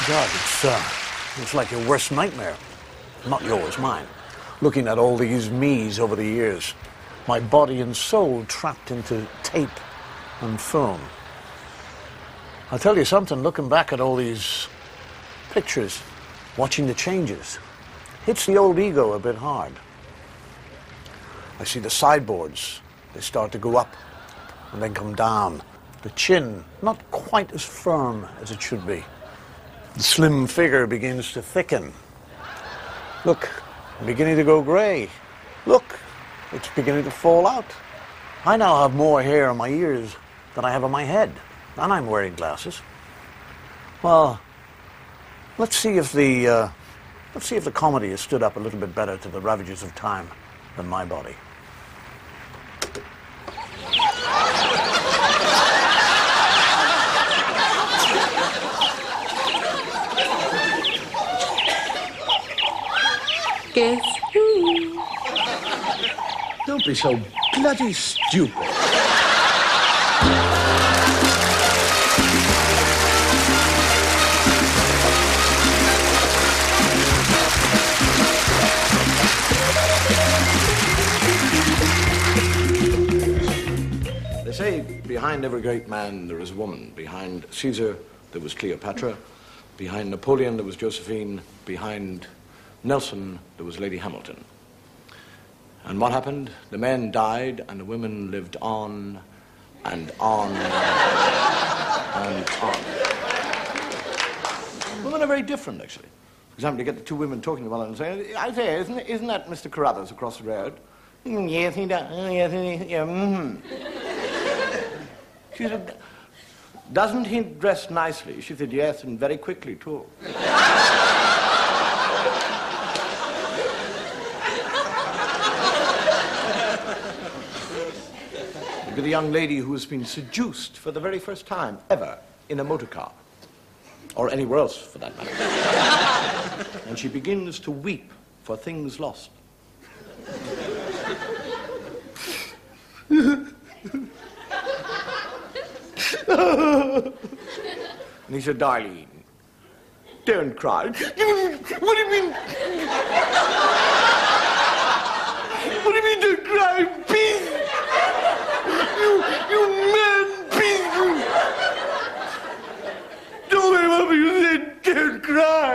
God, it's like your worst nightmare. Not yours, mine. Looking at all these me's over the years. My body and soul trapped into tape and film. I'll tell you something, looking back at all these pictures, watching the changes, hits the old ego a bit hard. I see the sideboards, they start to go up and then come down. The chin, not quite as firm as it should be. The slim figure begins to thicken. Look, I'm beginning to go grey. Look, it's beginning to fall out. I now have more hair on my ears than I have on my head, and I'm wearing glasses. Well, let's see if the comedy has stood up a little bit better to the ravages of time than my body. Guess who? Don't be so bloody stupid. They say behind every great man there is a woman. Behind Caesar there was Cleopatra. Behind Napoleon there was Josephine. Behind Nelson, there was Lady Hamilton. And what happened? The men died and the women lived on and on and on. Women are very different, actually. For example, you get the two women talking to one another and saying, I say, isn't that Mr. Carruthers across the road? Yes, he does. Yes, yeah, She said, doesn't he dress nicely? She said, yes, and very quickly, too. Look at a young lady who has been seduced for the very first time ever in a motor car, or anywhere else for that matter. And she begins to weep for things lost. And he said, darling, don't cry. What do you mean? What do you mean don't cry? Peace! You man, peace! Don't remember you said don't cry.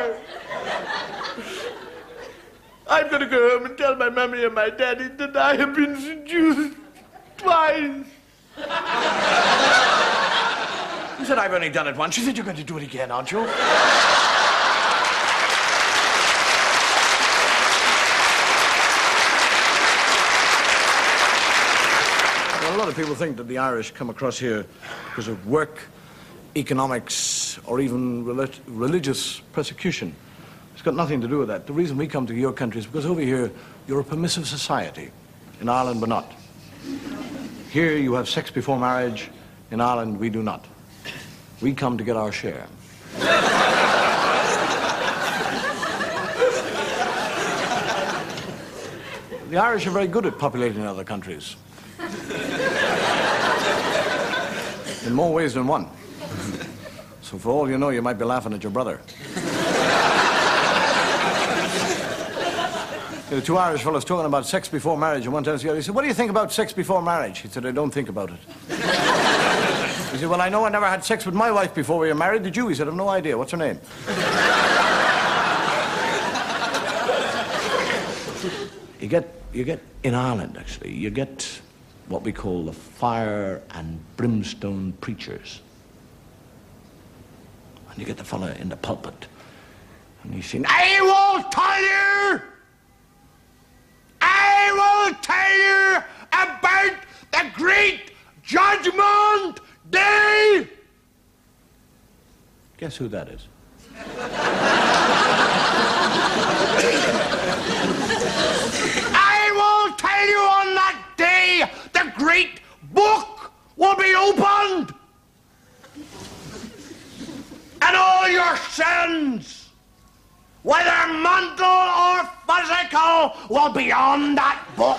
I'm going to go home and tell my mommy and my daddy that I have been seduced twice. He said, I've only done it once. She said, you're going to do it again, aren't you? A lot of people think that the Irish come across here because of work, economics, or even religious persecution. It's got nothing to do with that. The reason we come to your country is because over here, you're a permissive society. In Ireland, we're not. Here, you have sex before marriage. In Ireland, we do not. We come to get our share. The Irish are very good at populating other countries. In more ways than one. So for all you know, you might be laughing at your brother. There were two Irish fellows talking about sex before marriage, and one tells the other, he said, what do you think about sex before marriage? He said, I don't think about it. He said, well, I know I never had sex with my wife before we were married. Did you? He said, I've no idea. What's her name? You get, in Ireland, actually, you get what we call the fire and brimstone preachers. And you get the fella in the pulpit, and he's saying, I will tell you about the great judgment day. Guess who that is? I will tell you on that day, the great book will be opened. And all your sins, whether mental or physical, will be on that book.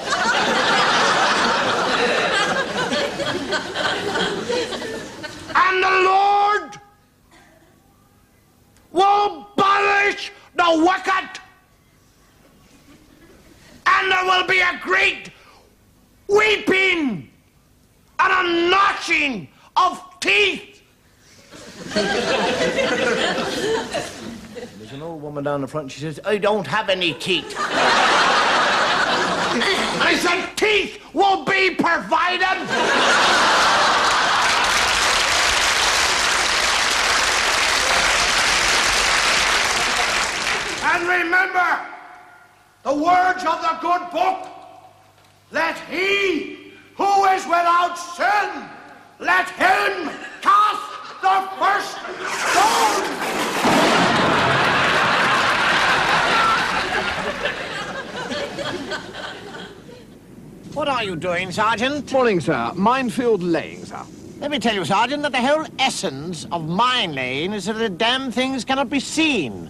And the Lord will the wicked. And there will be a great weeping and a gnashing of teeth. There's an old woman down the front. She says, I don't have any teeth. I said teeth will be provided. And remember the words of the good book. Let he who is without sin, let him cast the first stone. What are you doing, Sergeant? Morning, sir. Minefield laying, sir. Let me tell you, Sergeant, that the whole essence of mine laying is that the damn things cannot be seen.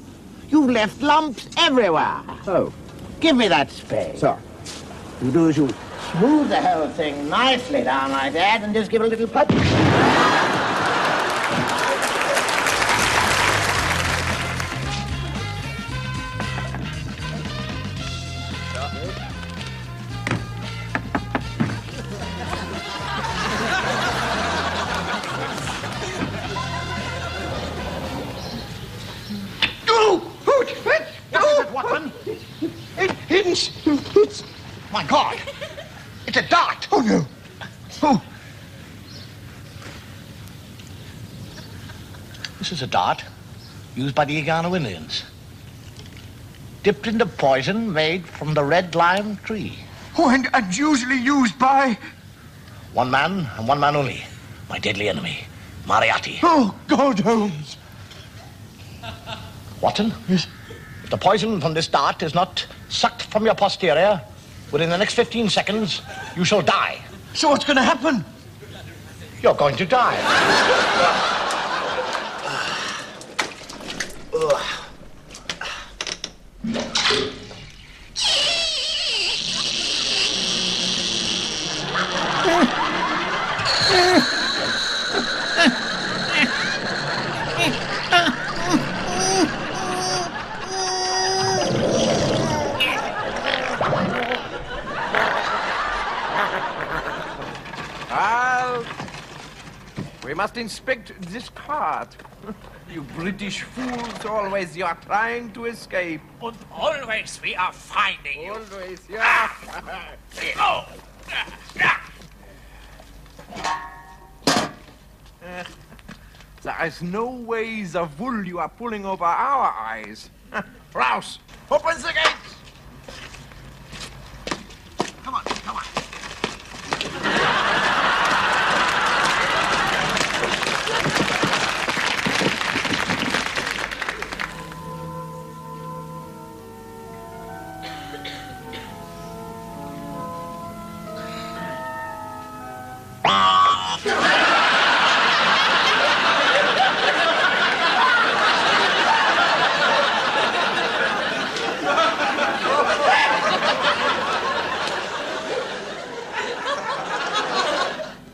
You've left lumps everywhere. Oh. Give me that spade. Sir. You do is you smooth the whole thing nicely down like that and just give it a little put. My God! It's a dart! Oh, no. Oh. This is a dart used by the Igano Indians. Dipped into poison made from the red lime tree. Oh, and usually used by... One man and one man only. My deadly enemy, Moriarty. Oh, God, Holmes. Watson? Yes? If the poison from this dart is not sucked from your posterior, within the next 15 seconds, you shall die. So what's going to happen? You're going to die. We must inspect this cart. You British fools, always you are trying to escape. And always we are finding you. Always, yeah. Oh. There is no way the wool you are pulling over our eyes. Rouse, open the gates! Come on, come on.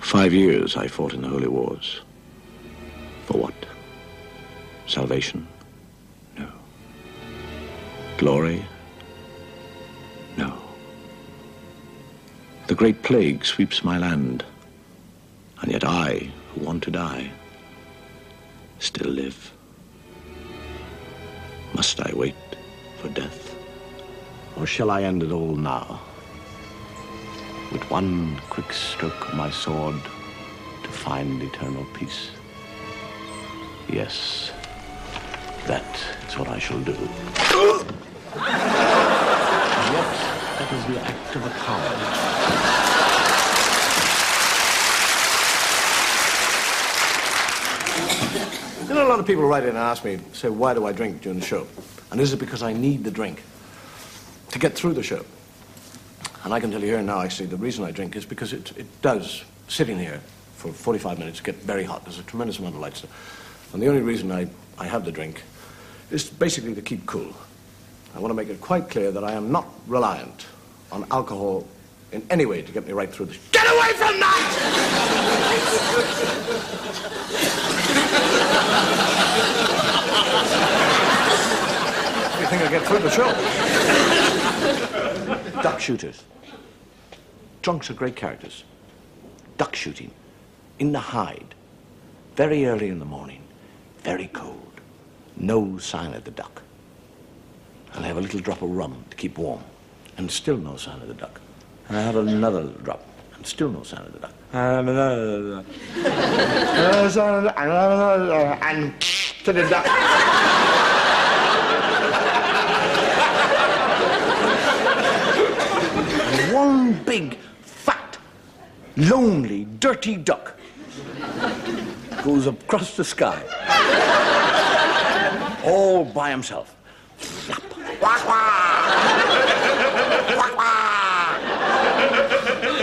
5 years I fought in the Holy Wars. For what? Salvation? No. Glory? No. The Great Plague sweeps my land, and yet I, who want to die, still live. Must I wait for death? Or shall I end it all now? With one quick stroke of my sword to find eternal peace. Yes, that is what I shall do. Yet, that is the act of a coward. You know, a lot of people write in and ask me, say, why do I drink during the show? And is it because I need the drink to get through the show? And I can tell you here now, actually, the reason I drink is because it does, sitting here for 45 minutes, get very hot. There's a tremendous amount of light stuff. And the only reason I have the drink is basically to keep cool. I want to make it quite clear that I am not reliant on alcohol in any way to get me right through this. Get away from that! to get through the show. Duck shooters. Drunks are great characters. Duck shooting. In the hide. Very early in the morning. Very cold. No sign of the duck. And I have a little drop of rum to keep warm. And still no sign of the duck. And I have another drop. And still no sign of the duck. And another and to the duck. And one big, fat, lonely, dirty duck goes across the sky. All by himself. Flap. Quack, quack.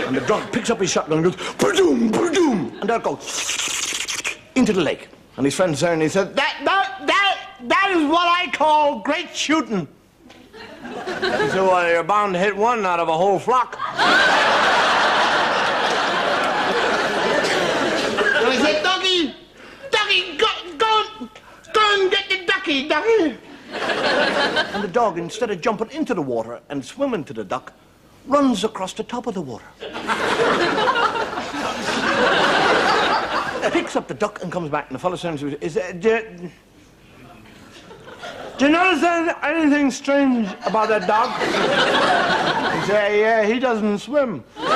And the drunk picks up his shotgun and goes, ba-doom, ba-doom, and out goes into the lake. And his friend's there and he said, that is what I call great shooting. He said, well, you're bound to hit one out of a whole flock. And he said, Ducky, go and get the ducky, Ducky. And the dog, instead of jumping into the water and swimming to the duck, runs across the top of the water. Picks up the duck and comes back, and the fellow says, do you notice anything strange about that dog? He said, yeah, he doesn't swim. There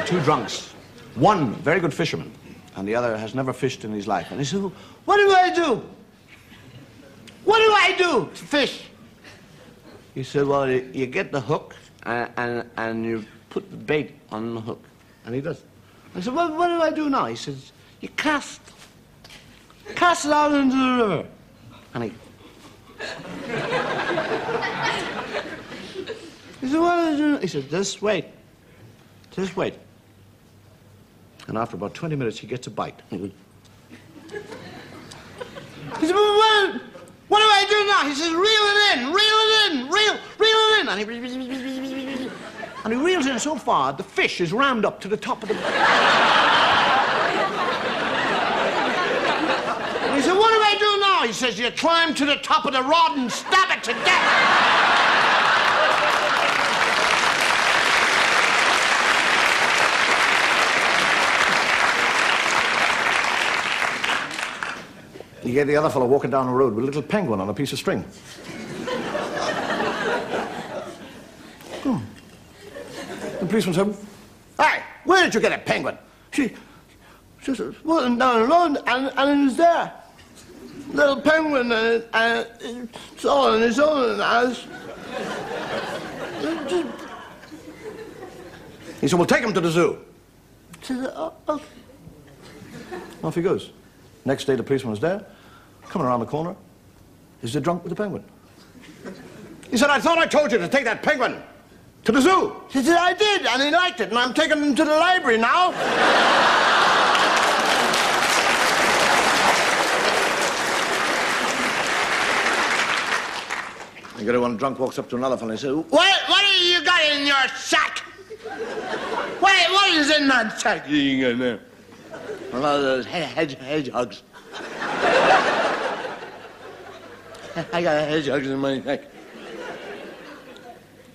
are two drunks. One, very good fisherman, and the other has never fished in his life. And he said, what do I do? What do I do to fish? He said, well, you get the hook and you put the bait on the hook. And he does. I said, well, what do I do now? He says, you cast it out into the river. And he said, what do I do? He said, just wait. And after about 20 minutes, he gets a bite. He said, well, what do I do now? He says, reel it in. And he reels in so far, the fish is rammed up to the top of the... And he said, what do I do now? He says, you climb to the top of the rod and stab it to death. You get the other fellow walking down the road with a little penguin on a piece of string. The policeman said, hey, where did you get a penguin? She said, well, down the road, and it was there. Little penguin, and it's all on its own, and He said, well, take him to the zoo. She said, oh, okay. Off he goes. Next day, the policeman was there, coming around the corner. Is the drunk with the penguin? He said, I thought I told you to take that penguin to the zoo. She said, I did, and he liked it, and I'm taking him to the library now. You get one drunk walks up to another fellow and says, what have you got in your sack? What is in that sack you got there? One of those hedgehogs. I got hedgehogs in my sack.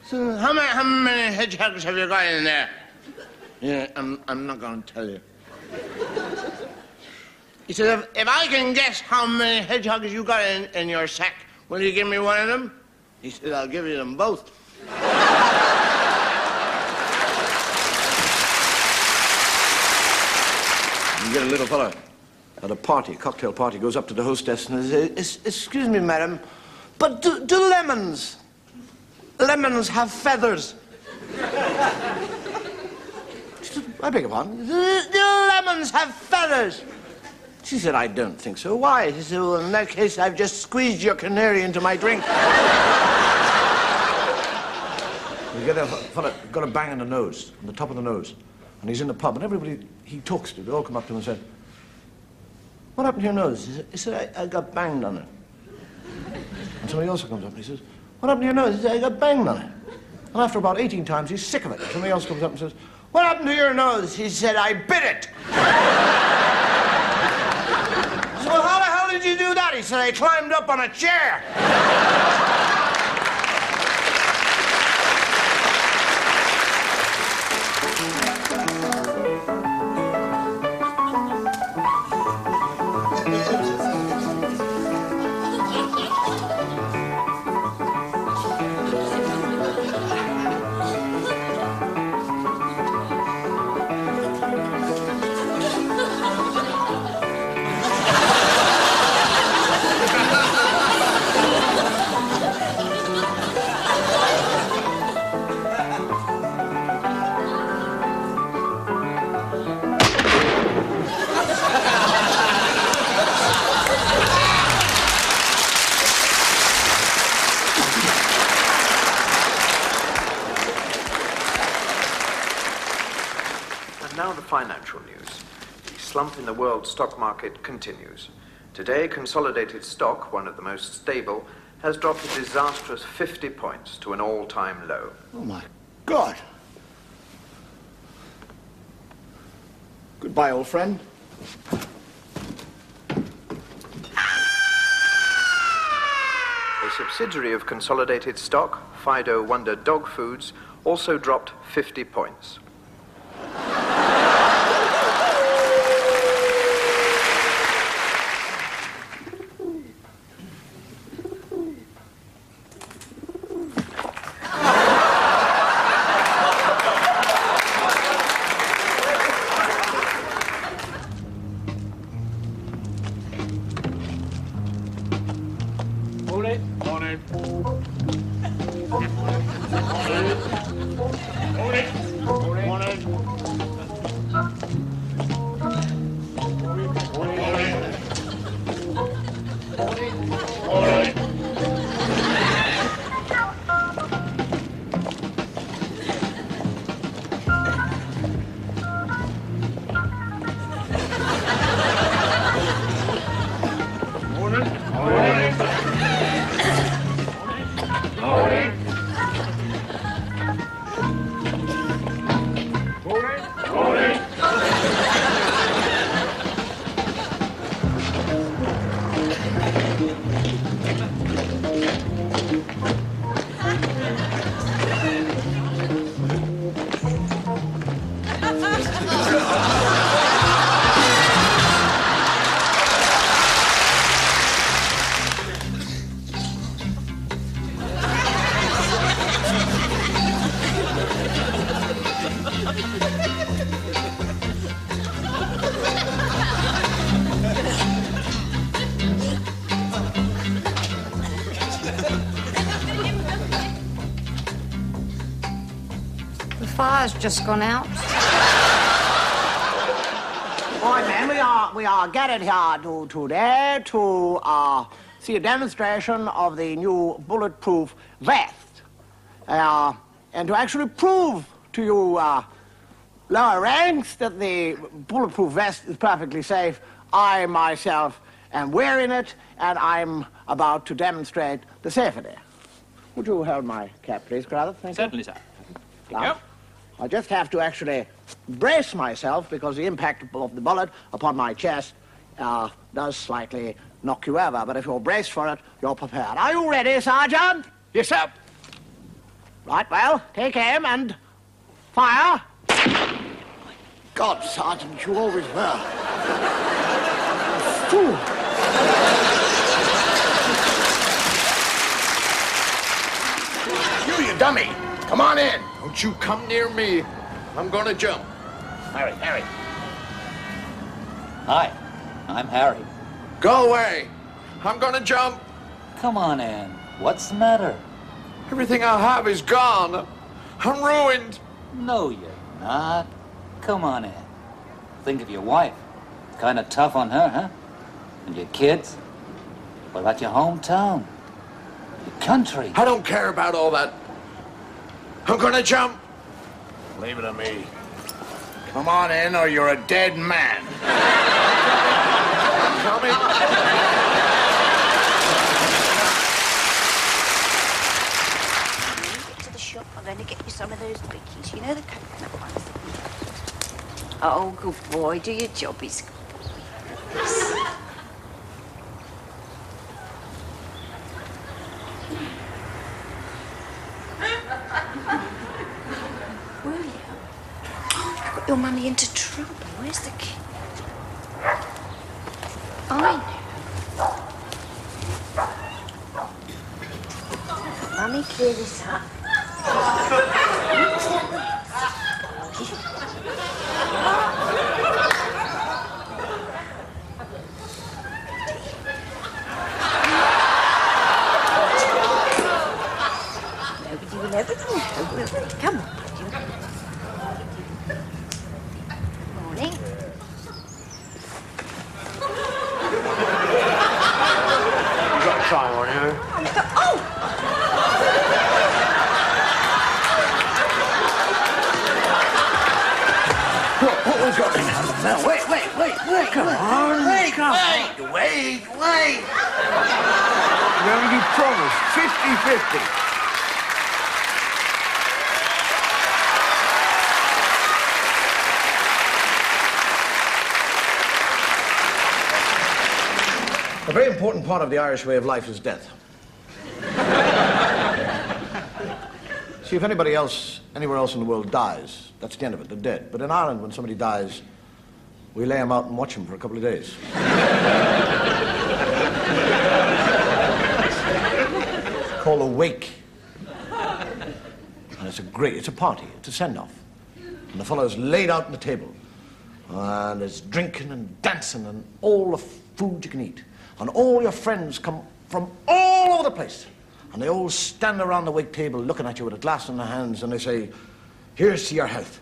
So how many hedgehogs have you got in there? Yeah, I'm not going to tell you. He said, if I can guess how many hedgehogs you got in your sack, will you give me one of them? He said, I'll give you them both. You get a little fellow at a party, a cocktail party, goes up to the hostess and says, excuse me, madam, but do lemons have feathers? She said, I beg your pardon? Do lemons have feathers? She said, I don't think so. Why? She said, well, in that case, I've just squeezed your canary into my drink. You get a fellow, got a bang in the nose, on the top of the nose, and he's in the pub, and everybody he talks to, they all come up to him and say, what happened to your nose? He said, I got banged on it. And somebody else comes up and he says, what happened to your nose? He said, I got banged on it. And after about 18 times, he's sick of it. Somebody else comes up and says, what happened to your nose? He said, I bit it. So how the hell did you do that? He so they climbed up on a chair. Now the financial news. The slump in the world stock market continues. Today, consolidated stock, one of the most stable, has dropped a disastrous 50 points to an all-time low. Oh, my God. Goodbye, old friend. A subsidiary of consolidated stock, Fido Wonder Dog Foods, also dropped 50 points. The fire's just gone out. Right, man, we are gathered here today to see a demonstration of the new bulletproof vest. And to actually prove to you lower ranks that the bulletproof vest is perfectly safe, I myself am wearing it, and I'm about to demonstrate the safety. Would you hold my cap, please, Carruthers? Thank you. Certainly, sir. Now, I just have to actually brace myself because the impact of the bullet upon my chest does slightly knock you over. But if you're braced for it, you're prepared. Are you ready, Sergeant? Yes, sir. Right, well, take aim and fire. God, Sergeant, you always were. Fool. You dummy! Come on in! Don't you come near me. I'm gonna jump. Harry. Hi, I'm Harry. Go away! I'm gonna jump. Come on in. What's the matter? Everything I have is gone. I'm ruined. No, you're not. Come on in. Think of your wife. Kind of tough on her, huh? And your kids? What about your hometown? Your country? I don't care about all that. I'm gonna jump. Leave it to me. Come on in or you're a dead man. I'm coming. Get to the shop, I'm going to get you some of those bickies. You know the coconut ones? Oh, good boy. Do your job, he's good boy. your mummy into trouble. Where's the key? I know. Mummy, clear this up. Nobody will ever know, will they? Come on. Morning. You've got a time on here. Oh! What was got in hand now? Wait. Come on. Wait. Well, you promised 50-50. A very important part of the Irish way of life is death. See, if anybody else, anywhere else in the world dies, that's the end of it, they're dead. But in Ireland, when somebody dies, we lay them out and watch them for a couple of days. It's called a wake. And it's a party, it's a send-off. And the fellow's laid out on the table. And there's drinking and dancing and all the food you can eat. And all your friends come from all over the place. And they all stand around the wake table looking at you with a glass in their hands and they say, "Here's to your health."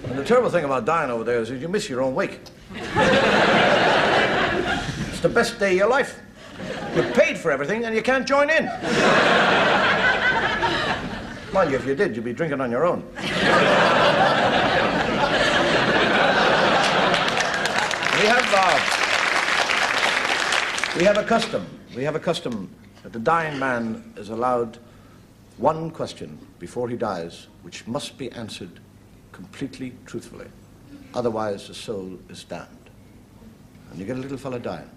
And the terrible thing about dying over there is that you miss your own wake. It's the best day of your life. You've paid for everything and you can't join in. Mind you, if you did, you'd be drinking on your own. We have a custom that the dying man is allowed one question before he dies, which must be answered completely truthfully. Otherwise, the soul is damned. And you get a little fella dying.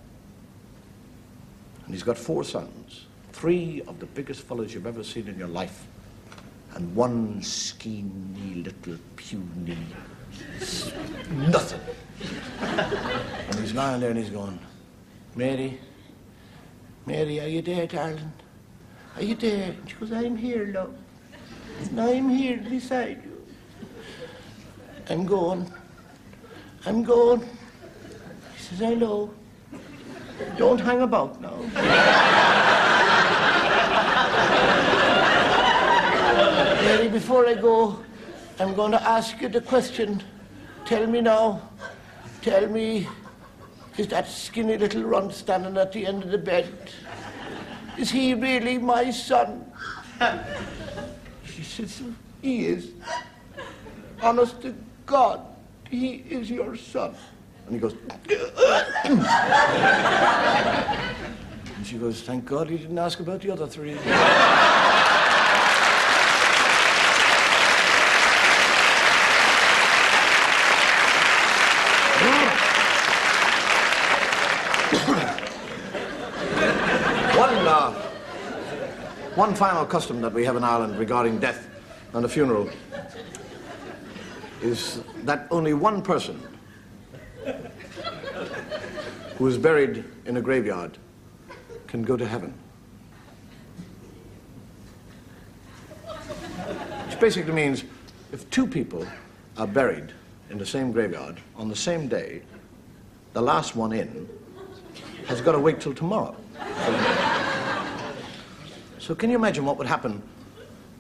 And he's got 4 sons, 3 of the biggest fellows you've ever seen in your life, and 1 skinny little puny nothing. And he's lying there and he's going, Mary, are you there, darling? Are you there? And she goes, I'm here, love. And I'm here beside you. I'm going. He says, I know. Don't hang about now. Mary, before I go, I'm going to ask you the question. Tell me now. Tell me, is that skinny little runt standing at the end of the bed, is he really my son? She says, he is. Honest to God, he is your son. And he goes, and she goes, thank God he didn't ask about the other 3. One final custom that we have in Ireland regarding death and a funeral is that only one person who is buried in a graveyard can go to heaven. Which basically means if 2 people are buried in the same graveyard on the same day, the last one in has got to wait till tomorrow. So can you imagine what would happen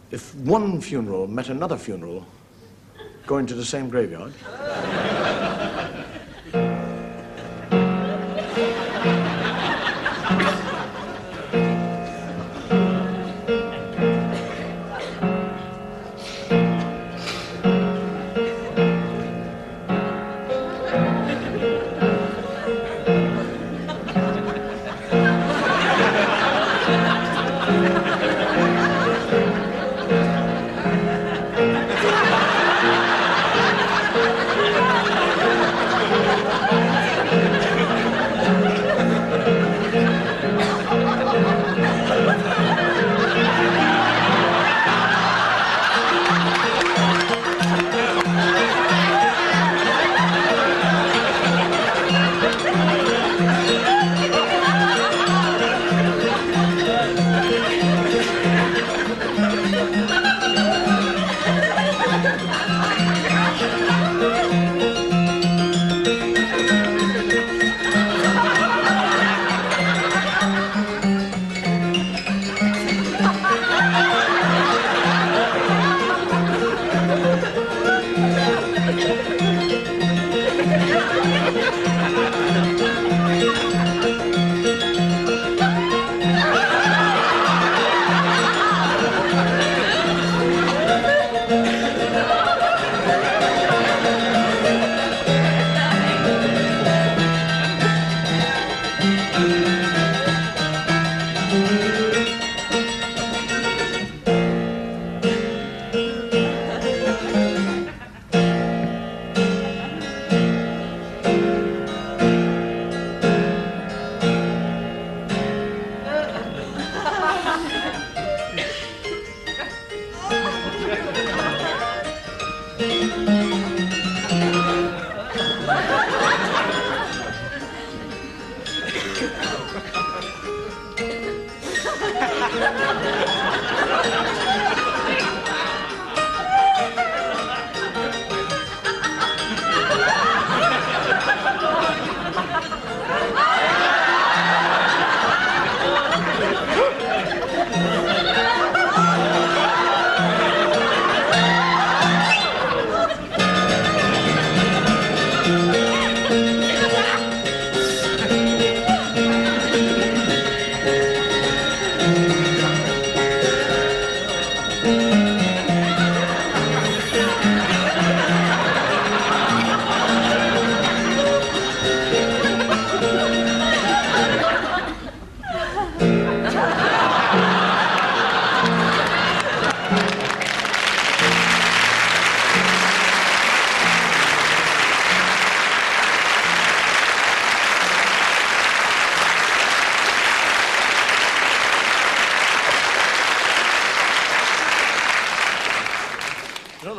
if one funeral met another funeral going to the same graveyard?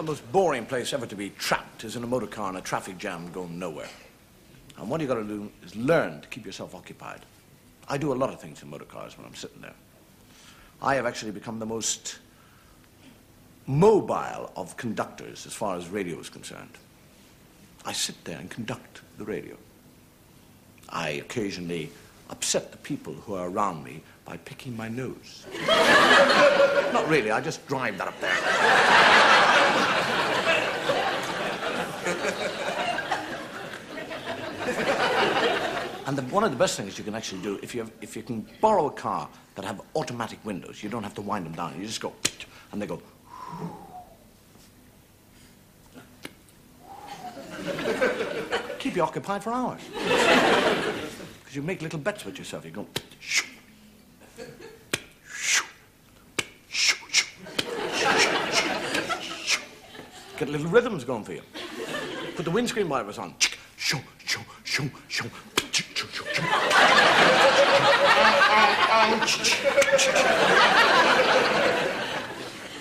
The most boring place ever to be trapped is in a motor car in a traffic jam going nowhere. And what you got to do is learn to keep yourself occupied. I do a lot of things in motor cars when I'm sitting there. I have actually become the most mobile of conductors as far as radio is concerned. I sit there and conduct the radio. I occasionally upset the people who are around me by picking my nose. Not really, I just drive that up there. And one of the best things you can actually do, if you can borrow a car that have automatic windows, you don't have to wind them down. You just go, and they go. Keep you occupied for hours. Because you make little bets with yourself. You go. Get little rhythms going for you. Put the windscreen wipers on.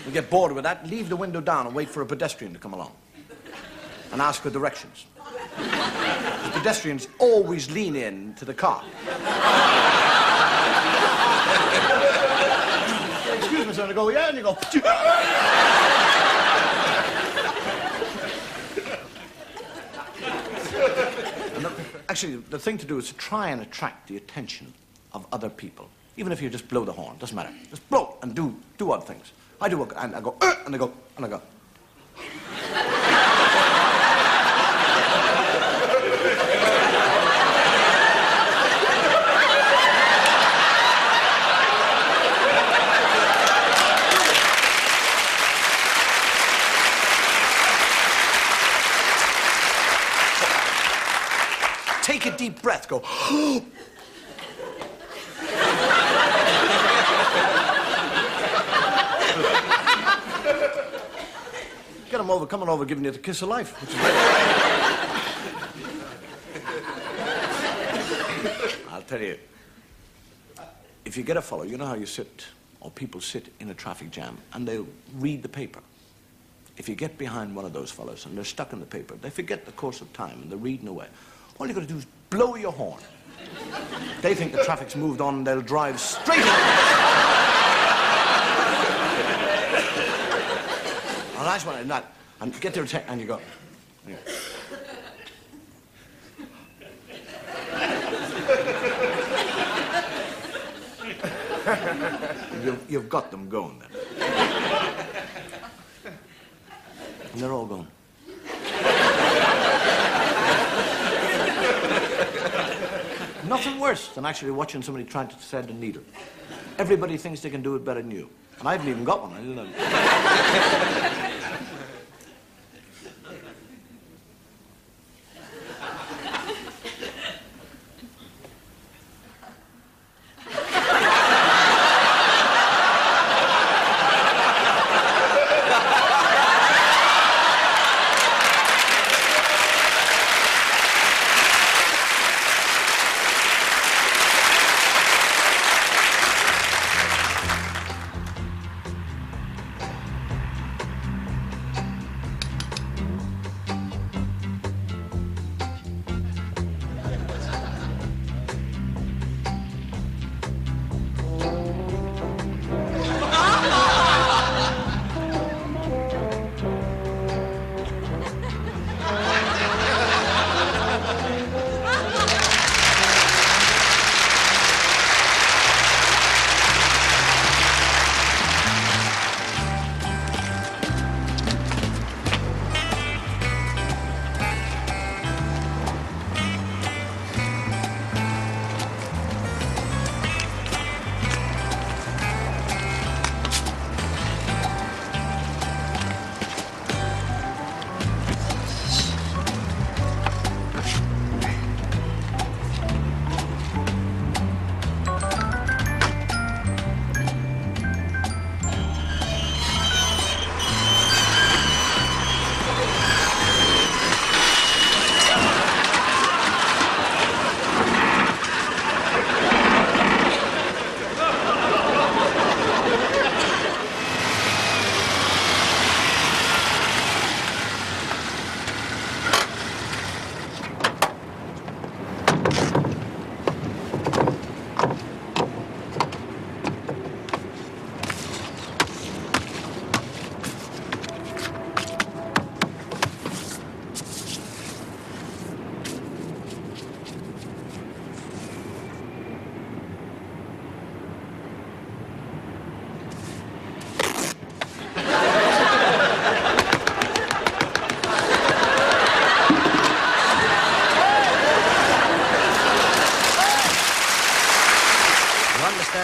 You get bored with that, leave the window down and wait for a pedestrian to come along and ask for directions. The pedestrians always lean in to the car. Excuse me, sir, and I go, yeah, and you go. Actually, the thing to do is to try and attract the attention of other people. Even if you just blow the horn, doesn't matter. Just blow and do odd things. I do, and I go, and I go, and I go. Take a deep breath, go. Get them over, coming over, giving you the kiss of life. Which is I'll tell you, if you get a fellow, you know how you sit, or people sit in a traffic jam, and they'll read the paper. If you get behind one of those fellows, and they're stuck in the paper, they forget the course of time, and they're reading away. All you got to do is blow your horn. They think the traffic's moved on, and they'll drive straight in. A nice one, and that, and get their attention, and you go. You've got them going then. And they're all going. nothing worse than actually watching somebody trying to thread a needle. Everybody thinks they can do it better than you. And I haven't even got one, I don't know.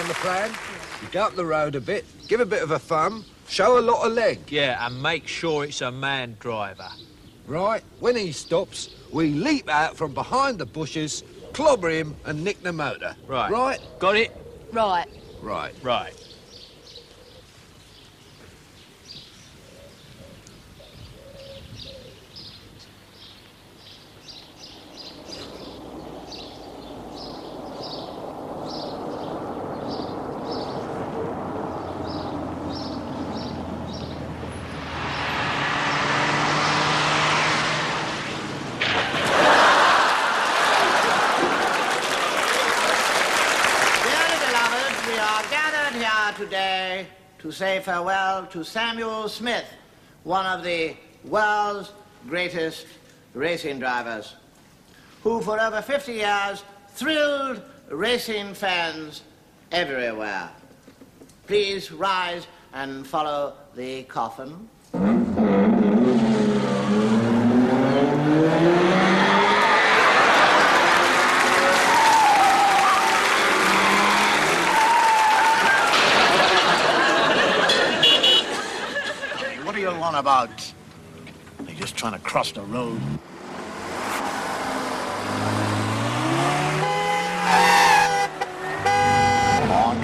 The plan? You go up the road a bit, give a bit of a thumb, show a lot of leg. Yeah, and make sure it's a man driver. Right, when he stops, we leap out from behind the bushes, clobber him and nick the motor. Right. Right? Got it? Right. Right. Right. Today to say farewell to Samuel Smith, one of the world's greatest racing drivers, who for over 50 years thrilled racing fans everywhere. Please rise and follow the coffin. What are you on about? You're just trying to cross the road.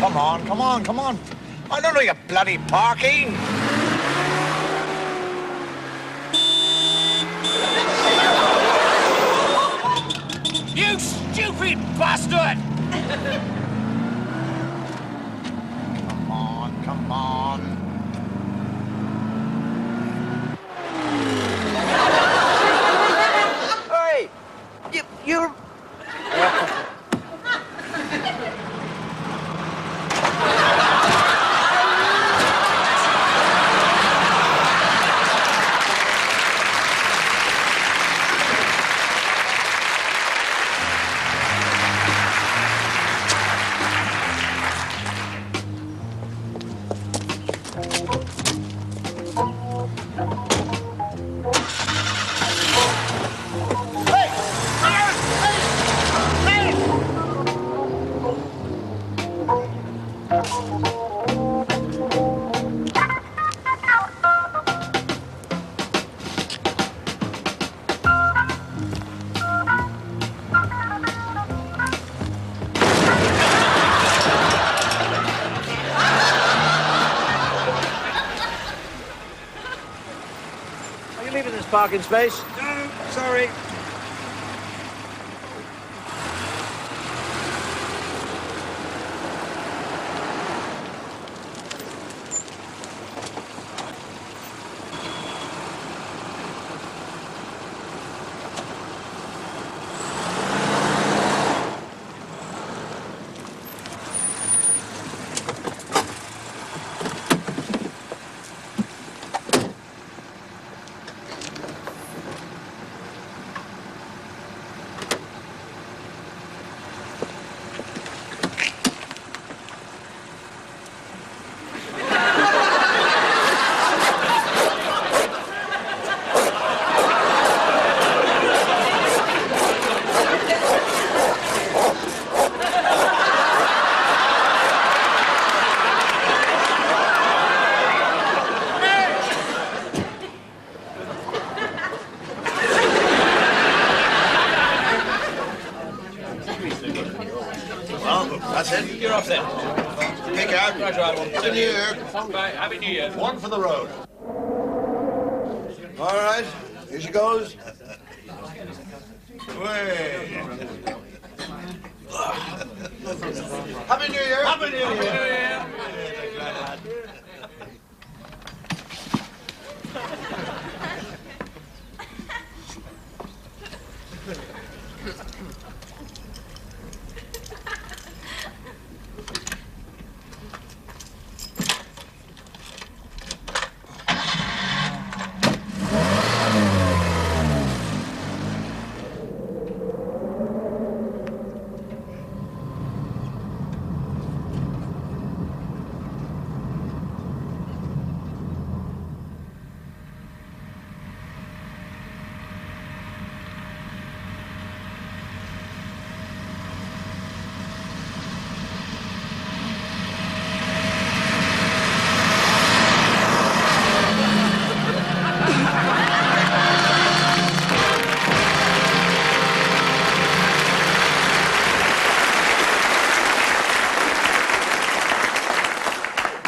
Come on, come on, come on. I don't know your bloody parking. You stupid bastard! Come on, come on. Hey! You're... parking space? No, sorry. That's it. You're off then. Pick out. Right, right, one. Happy New Year. Bye. Happy New Year. One for the road. All right. Here she goes. Way. Happy New Year. Happy New Year.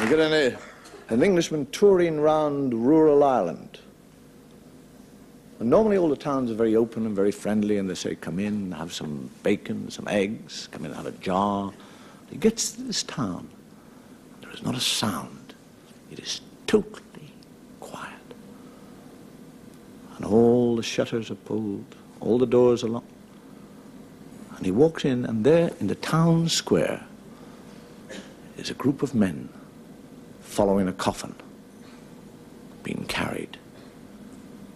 You get an Englishman touring round rural Ireland. And normally all the towns are very open and very friendly, and they say, come in, have some bacon, some eggs, come in and have a jar. He gets to this town. There is not a sound. It is totally quiet. And all the shutters are pulled, all the doors are locked. And he walks in, and there in the town square is a group of men following a coffin being carried.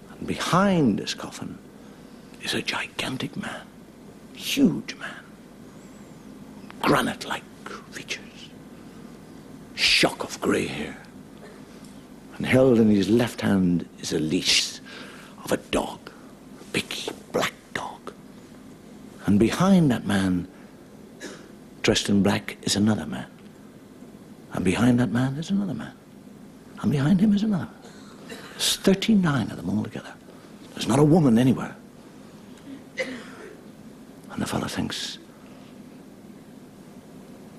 And behind this coffin is a gigantic man, huge man, granite-like features, shock of grey hair, and held in his left hand is a leash of a dog, a big black dog. And behind that man, dressed in black, is another man. And behind that man is another man. And behind him is another man. There's 39 of them all together. There's not a woman anywhere. And the fellow thinks,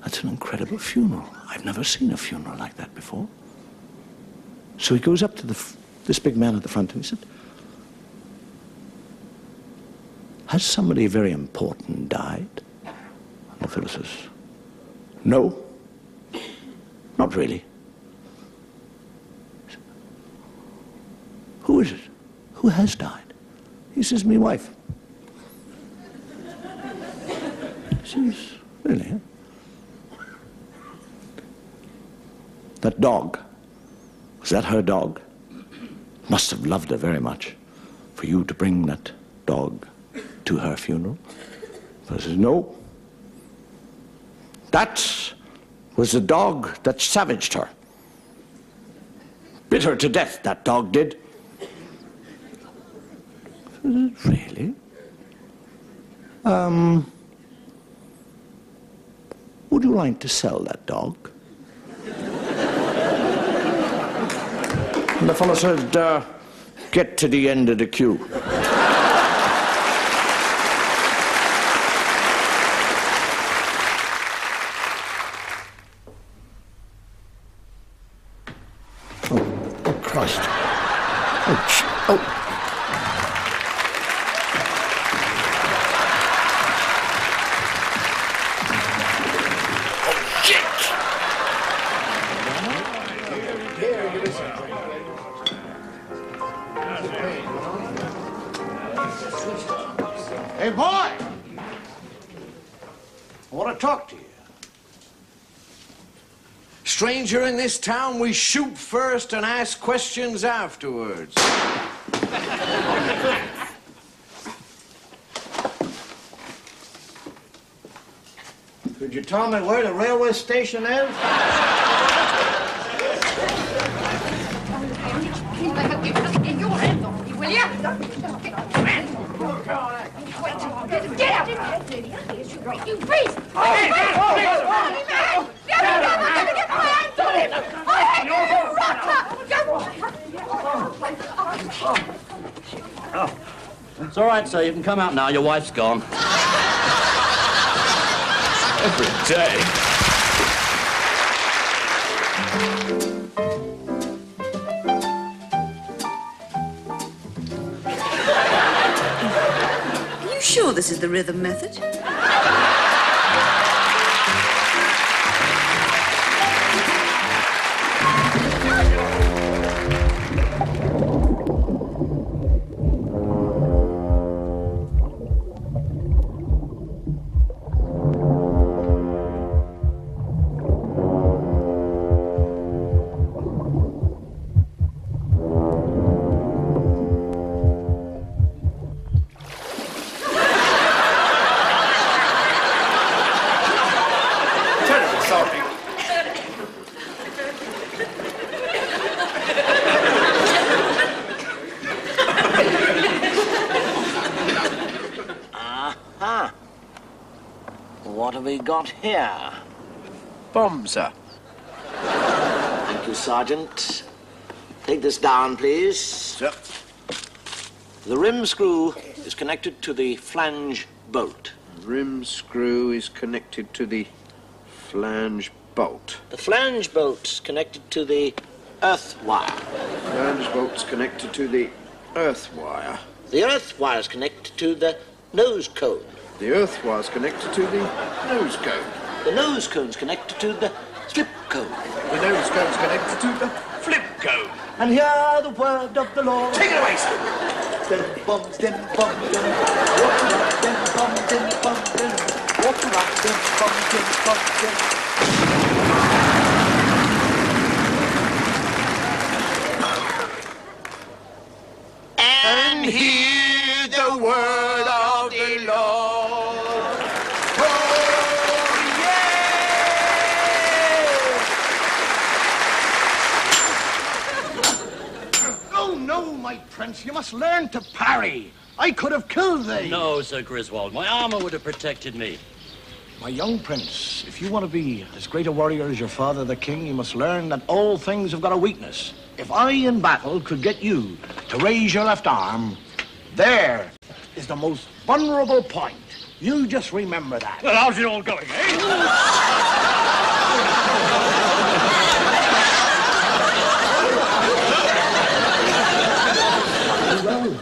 that's an incredible funeral. I've never seen a funeral like that before. So he goes up to this big man at the front and he said, has somebody very important died? And the fellow says, no. Not really. Who is it? Who has died? He says, me wife. He says, really? Huh? That dog, was that her dog? Must have loved her very much for you to bring that dog to her funeral. He says, no. That was the dog that savaged her. Bit her to death, that dog did. Really? Would you like to sell that dog? And the fellow said, get to the end of the queue. I want to talk to you. Stranger in this town, we shoot first and ask questions afterwards. Could you tell me where the railway station is? Will you? Get out! You beast! It's all right, sir. You can come out now. Your wife's gone. Every day. Are you sure this is the rhythm method? What have we got here? Bomb, sir. Thank you, Sergeant. Take this down, please. Sir. The rim screw is connected to the flange bolt. Rim screw is connected to the flange bolt. The flange bolt's connected to the earth wire. Flange bolt's connected to the earth wire. The earth wire's connected to the nose cone. The earth wire's connected to the nose cone. The nose cone's connected to the slip cone. The nose cone's connected to the flip cone. And hear the word of the Lord. Take it away, sir. Dim bum, dim bum, dim. Walk around, dim bum, dim bum, dim. Walk around, dim bum, dim bum, dim. And hear the word of the Lord. Oh, Oh, no, my prince, you must learn to parry. I could have killed thee. No, Sir Griswold. My armor would have protected me. My young prince, if you want to be as great a warrior as your father, the king, you must learn that all things have got a weakness. If I, in battle, could get you to raise your left arm, there is the most vulnerable point. You just remember that. Well, how's it all going, eh? Well,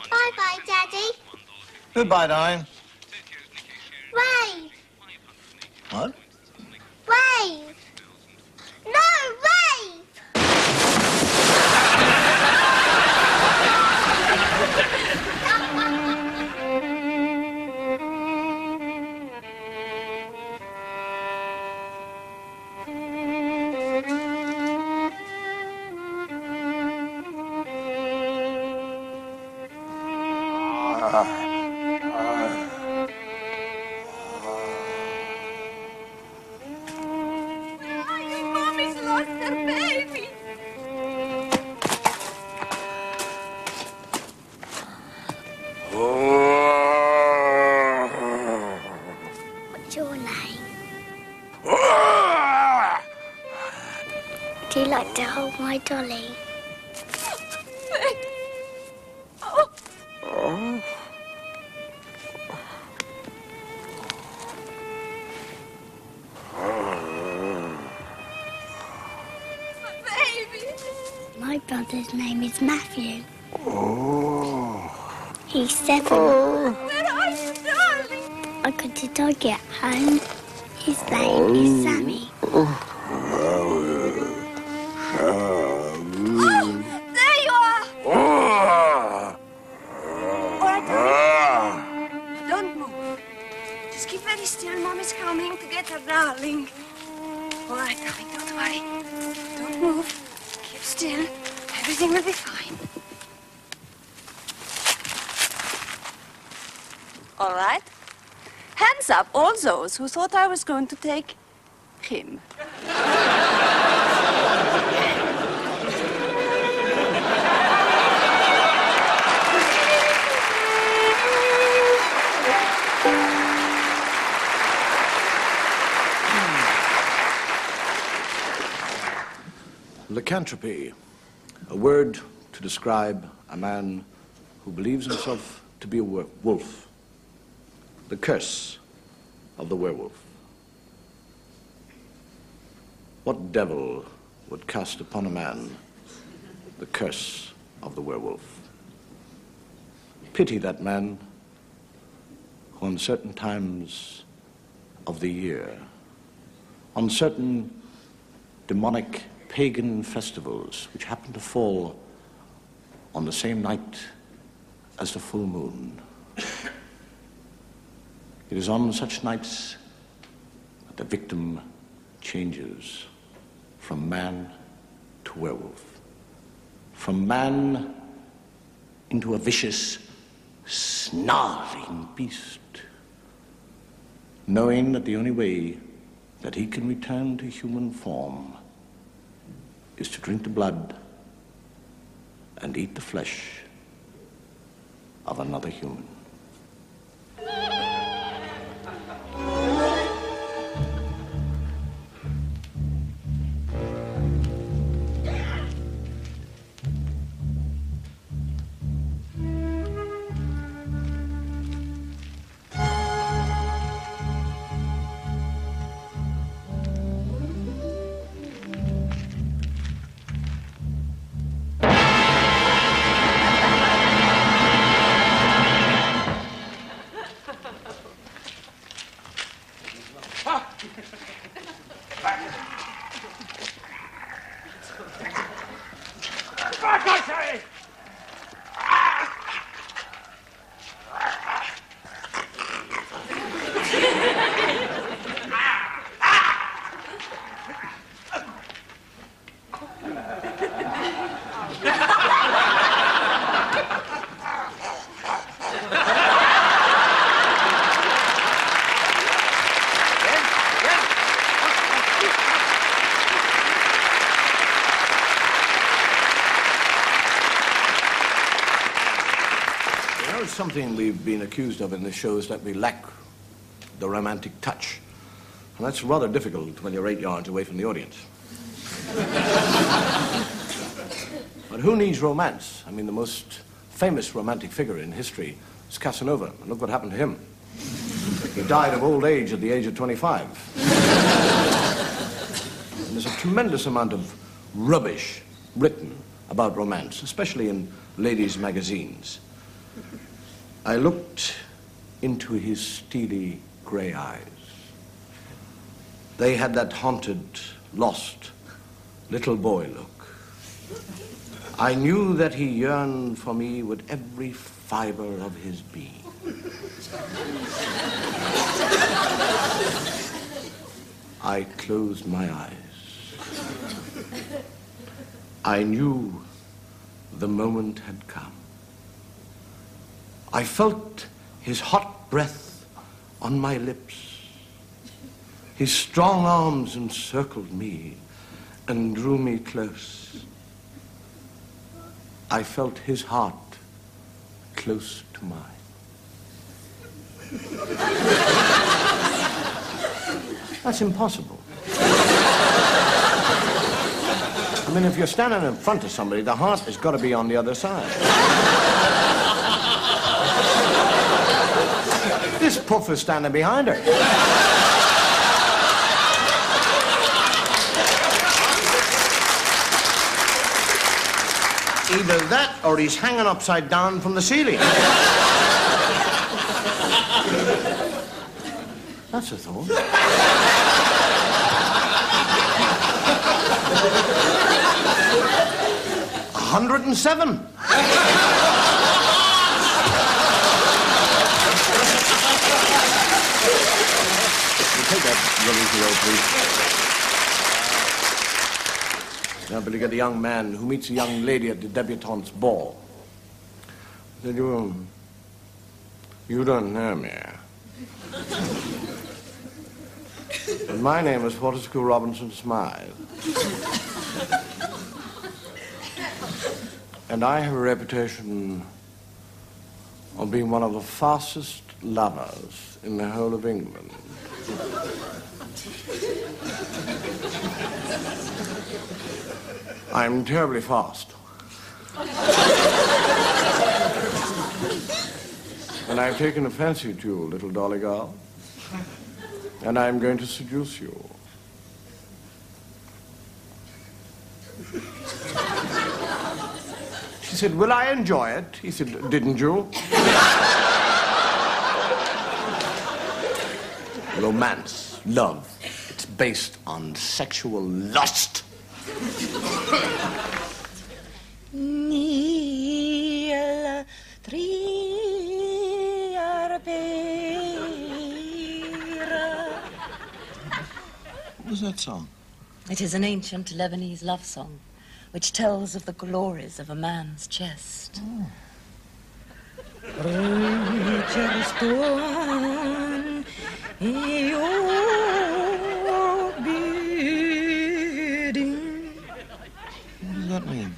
Bye-bye, Daddy. goodbye, darling. Wave. What? Wave. No, wave. Mommy's lost her baby. What's your name? Do you like to hold my dolly? My brother's name is Matthew. He's 7. Where are you, darling? I got a doggy at home. His name is Sammy. Everything will be fine. All right. Hands up, all those who thought I was going to take him. Lycanthropy, a word to describe a man who believes himself to be a wolf. The curse of the werewolf. What devil would cast upon a man the curse of the werewolf? Pity that man who on certain times of the year, on certain demonic pagan festivals which happen to fall on the same night as the full moon. It is on such nights that the victim changes from man to werewolf, from man into a vicious, snarling beast, knowing that the only way that he can return to human form is to drink the blood and eat the flesh of another human. Something we've been accused of in this show is that we lack the romantic touch. And that's rather difficult when you're 8 yards away from the audience. But who needs romance? I mean, the most famous romantic figure in history is Casanova, and look what happened to him. He died of old age at the age of 25. And there's a tremendous amount of rubbish written about romance, especially in ladies' magazines. I looked into his steely gray eyes. They had that haunted, lost, little boy look. I knew that he yearned for me with every fiber of his being. I closed my eyes. I knew the moment had come. I felt his hot breath on my lips. His strong arms encircled me and drew me close. I felt his heart close to mine. That's impossible. I mean, if you're standing in front of somebody, the heart has got to be on the other side. This puff is standing behind her. Either that or he's hanging upside down from the ceiling. That's a thought. 107. Take that rubbish away, please. Now, Billy, get a young man who meets a young lady at the debutante's ball. Said, you don't know me. But my name is Fortescue Robinson Smythe. And I have a reputation of being one of the fastest lovers in the whole of England. I'm terribly fast. And I've taken a fancy to you, little dolly girl. And I'm going to seduce you. She said, will I enjoy it? He said, didn't you? Romance, love, it's based on sexual lust. What was that song? It is an ancient Lebanese love song which tells of the glories of a man's chest. What does that mean?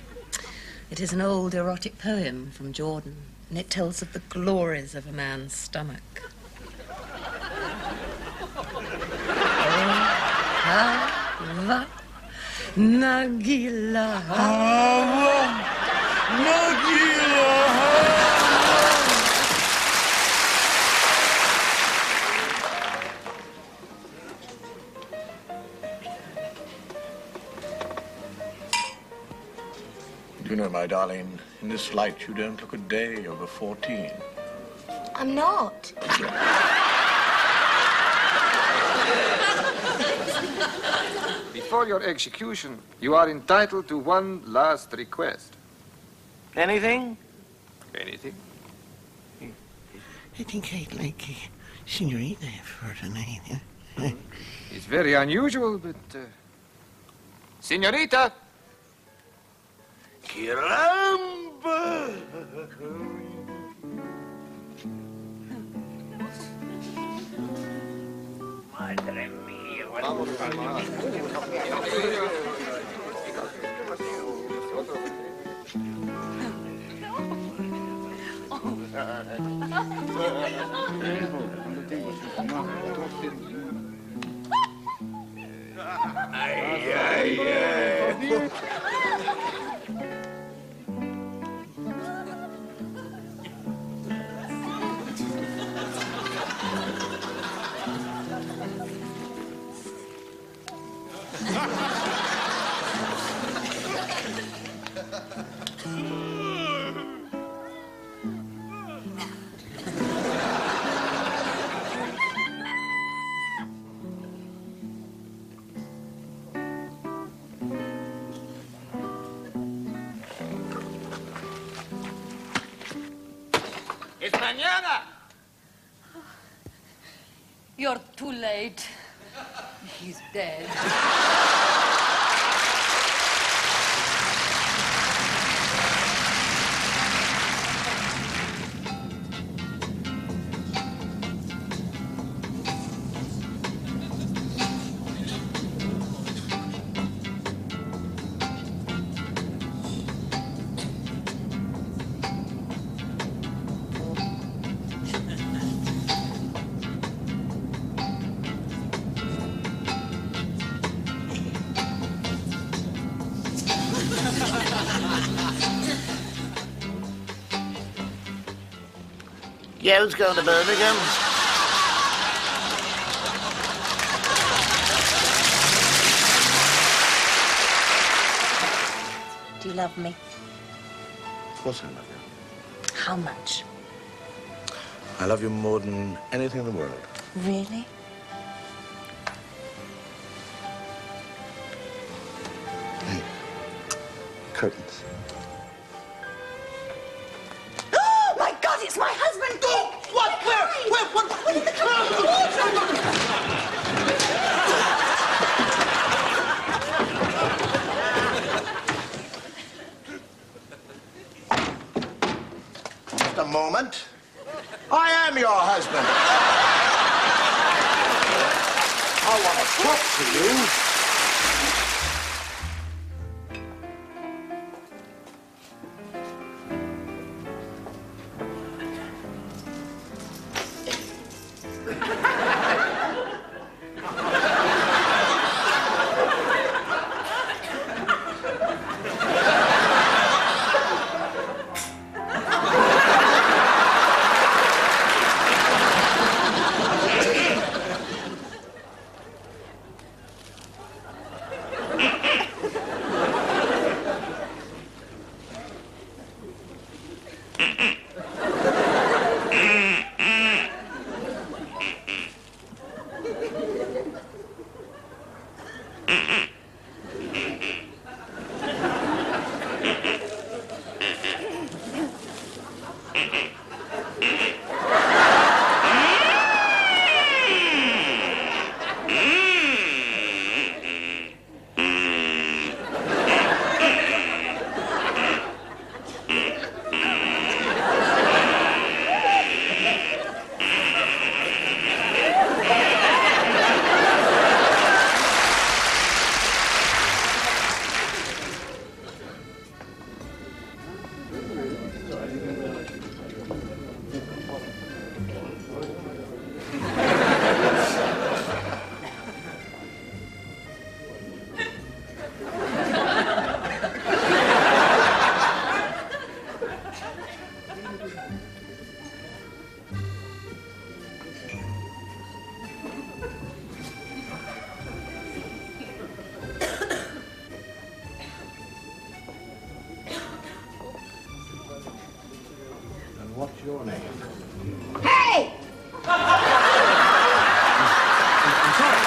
It is an old erotic poem from Jordan, and it tells of the glories of a man's stomach. Hava Nagila Hava Nagila You know, my darling, in this light you don't look a day over 14. I'm not. Before your execution, you are entitled to one last request. Anything? Anything? I think I'd like a senorita for tonight. It's very unusual, but... Senorita! Caramba! Madre mía. Ay, ay, ay. It's mañana. You're too late. He's dead. Yeah, who's going to Birmingham? Do you love me? Of course I love you. How much? I love you more than anything in the world. Really? Hey, curtains. Oh, my God, it's my husband! Oh, what? Where did the curtain? moment. I am your husband. I want to talk to you. What's your name? Hey! I'm sorry.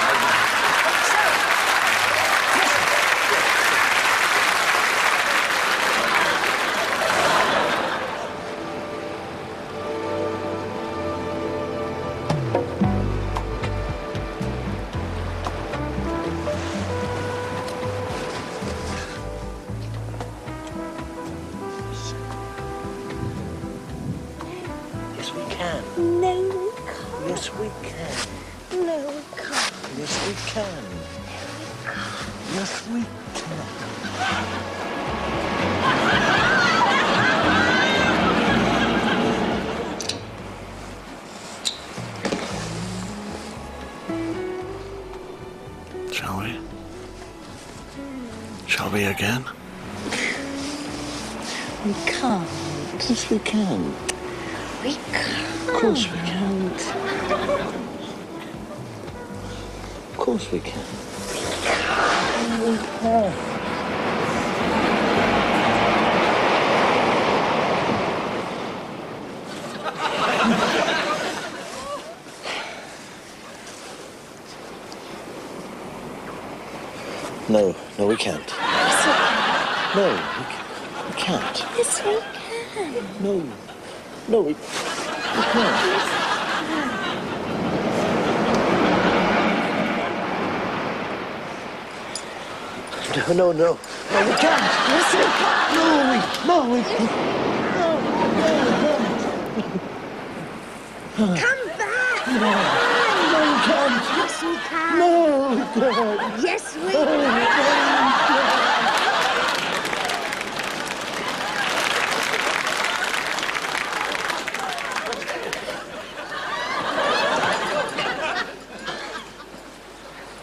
No, we can't. Yes, we can. No, we can't. Yes, we can. Yes, we can. Shall we? Shall we again? We can't. Yes, we can. We can't. Of course we can. Of course we can. We can. No, no, we can't. Yes, we can. No, we can't. Yes, we can. No, no, we can't. No, no, no. No, we can't. Yes, we can. No, we can't. Come back. No, we can't. Yes, we can. No, we can't. Yes, we can.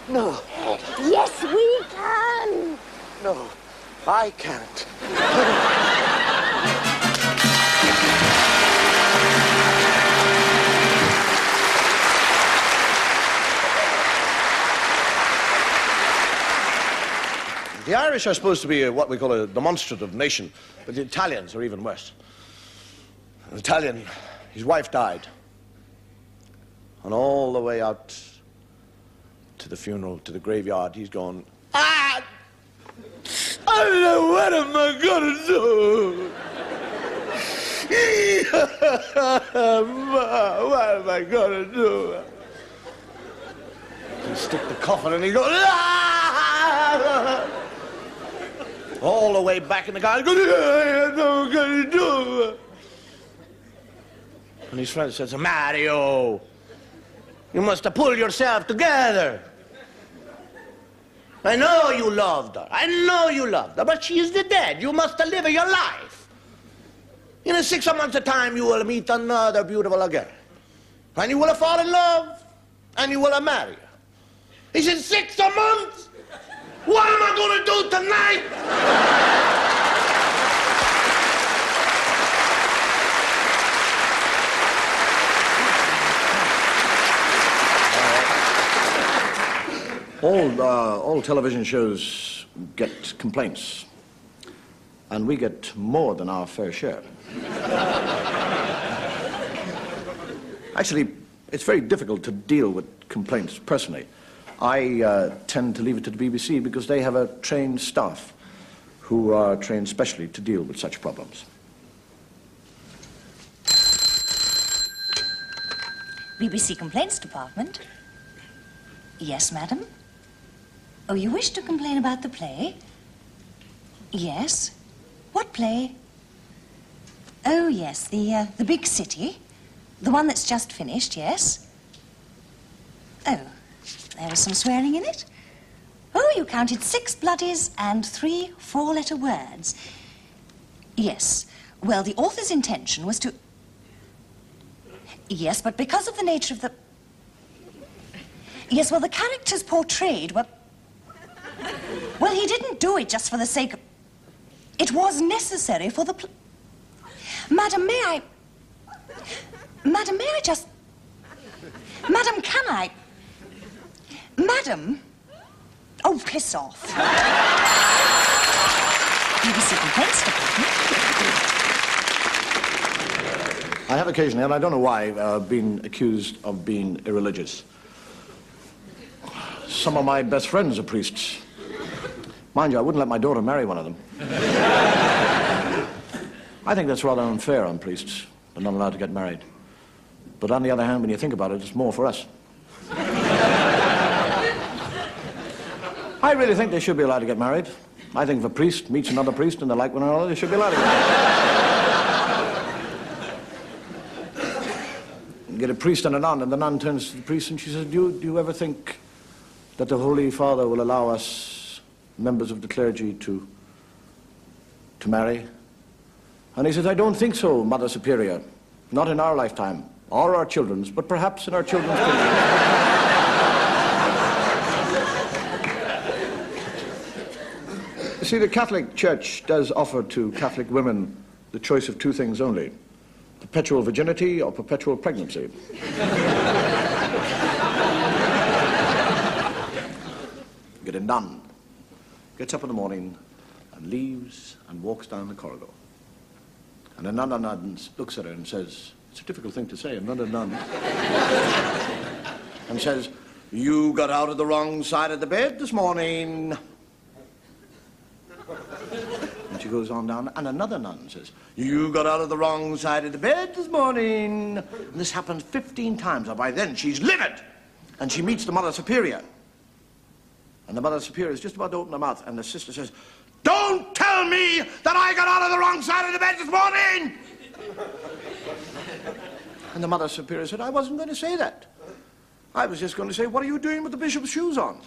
No. Yes, we can. No, I can't. The Irish are supposed to be what we call a demonstrative nation, but the Italians are even worse. An Italian, his wife died. And all the way out to the funeral, to the graveyard, he's going, I don't know, what am I gonna do? What am I gonna do? He stick the coffin and he goes, all the way back in the car, he goes, I don't know what I'm gonna do. And his friend says, Mario, you must pull yourself together. I know you loved her. I know you loved her, but she is dead. You must live your life. In 6 months' time, you will meet another beautiful girl. And you will fall in love, and you will marry her. He said, 6 months? What am I going to do tonight? All television shows get complaints, and we get more than our fair share. Actually, it's very difficult to deal with complaints personally. I tend to leave it to the BBC because they have a trained staff who are trained specially to deal with such problems. BBC Complaints Department. Yes, madam. Oh, you wish to complain about the play? Yes. What play? Oh, yes, the Big City. The one that's just finished, yes. Oh, there was some swearing in it. Oh, you counted 6 bloodies and 3 4-letter words. Yes. Well, the author's intention was to... Yes, but because of the nature of the... Yes, well, the characters portrayed were... Well, he didn't do it just for the sake of... It was necessary for the... Madam, may I... Madam, may I just... Madam, can I... Madam... Oh, piss off. BBC Complaints Department. I have occasionally, and I don't know why, been accused of being irreligious. Some of my best friends are priests. Mind you, I wouldn't let my daughter marry one of them. I think that's rather unfair on priests. They're not allowed to get married. But on the other hand, when you think about it, it's more for us. I really think they should be allowed to get married. I think if a priest meets another priest and they like one another, they should be allowed to get married. You get a priest and a nun, and the nun turns to the priest and she says, do you ever think that the Holy Father will allow us, members of the clergy, to marry? And he says, I don't think so, Mother Superior. Not in our lifetime, or our children's, but perhaps in our children's children. You see, the Catholic Church does offer to Catholic women the choice of 2 things only: perpetual virginity or perpetual pregnancy. Get a nun, gets up in the morning and leaves and walks down the corridor. And another nun looks at her and says, it's a difficult thing to say, another nun, and says, you got out of the wrong side of the bed this morning. And she goes on down, and another nun says, you got out of the wrong side of the bed this morning. And this happens 15 times, and by then she's livid. And she meets the Mother Superior. And the Mother Superior is just about to open her mouth, and the sister says, don't tell me that I got out of the wrong side of the bed this morning! And the Mother Superior said, I wasn't going to say that. I was just going to say, what are you doing with the bishop's shoes on?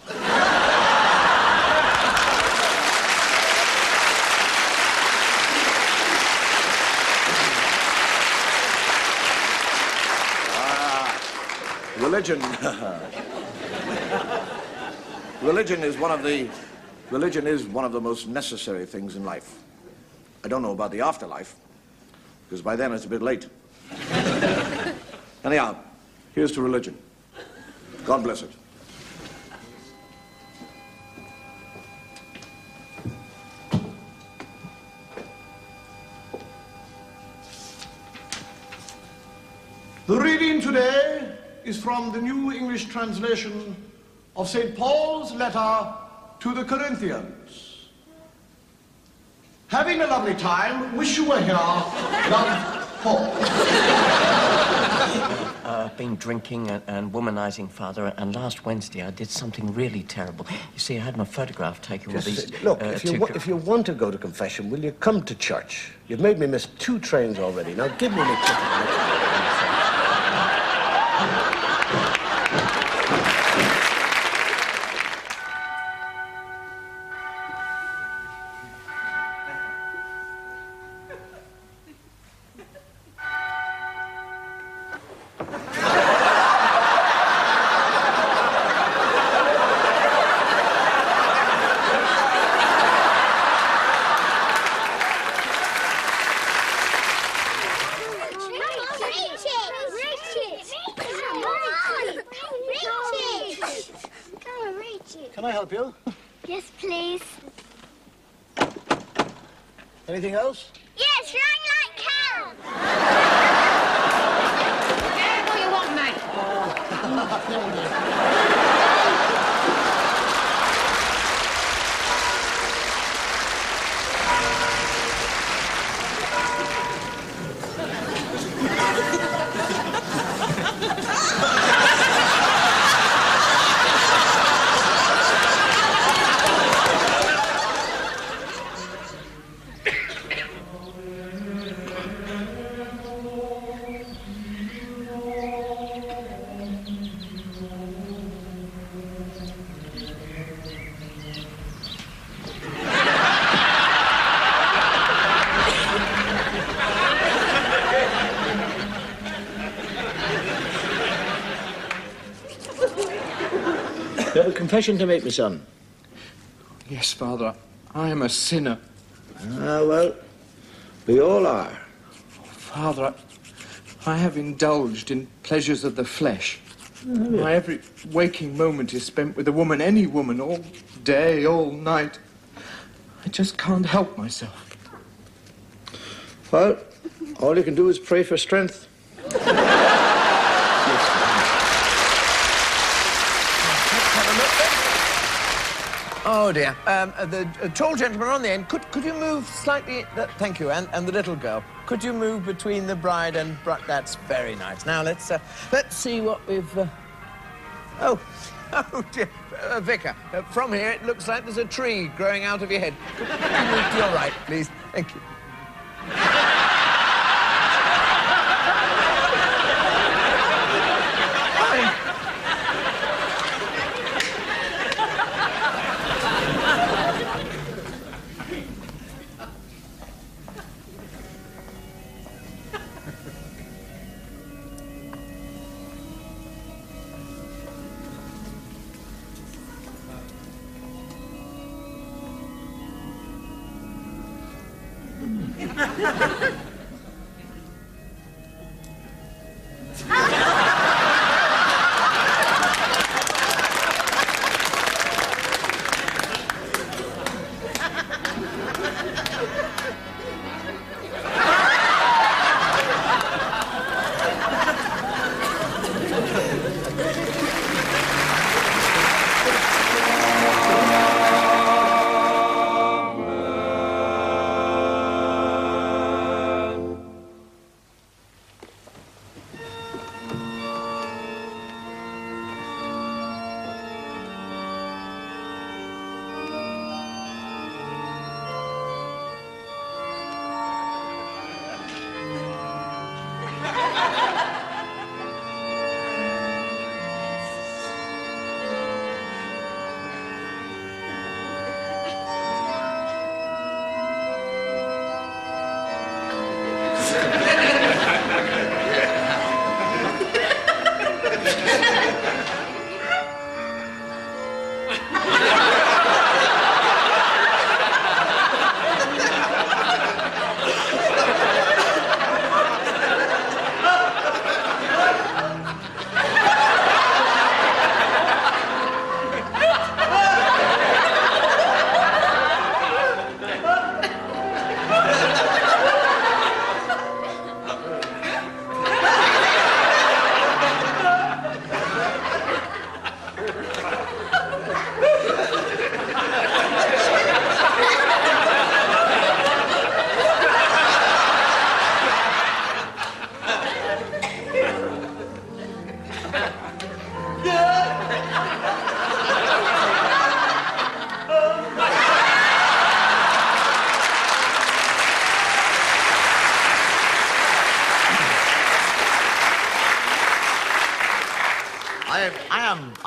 Religion. Religion is one of the most necessary things in life. I don't know about the afterlife, because by then it's a bit late. Anyhow, here's to religion. God bless it. The reading today is from the New English translation of St. Paul's letter to the Corinthians. Having a lovely time, wish you were here, love, Paul. I've been drinking and womanizing, Father, and last Wednesday I did something really terrible. You see, I had my photograph taken with these... Look, if you want to go to confession, will you come to church? You've made me miss 2 trains already. Now give me the ticket. help you? Yes, please. Anything else? Yes, run like hell. What do you want, mate? You have a confession to make, my son. Yes, Father. I am a sinner. Ah, well, we all are. Father, I have indulged in pleasures of the flesh. My every waking moment is spent with a woman, any woman, all day, all night. I just can't help myself. Well, all you can do is pray for strength. Oh, dear. The tall gentleman on the end, could you move slightly... thank you, and the little girl. Could you move between the bride and... That's very nice. Now, let's see what we've... Oh, dear. Vicar, from here, it looks like there's a tree growing out of your head. Could you move to your right, please? Thank you.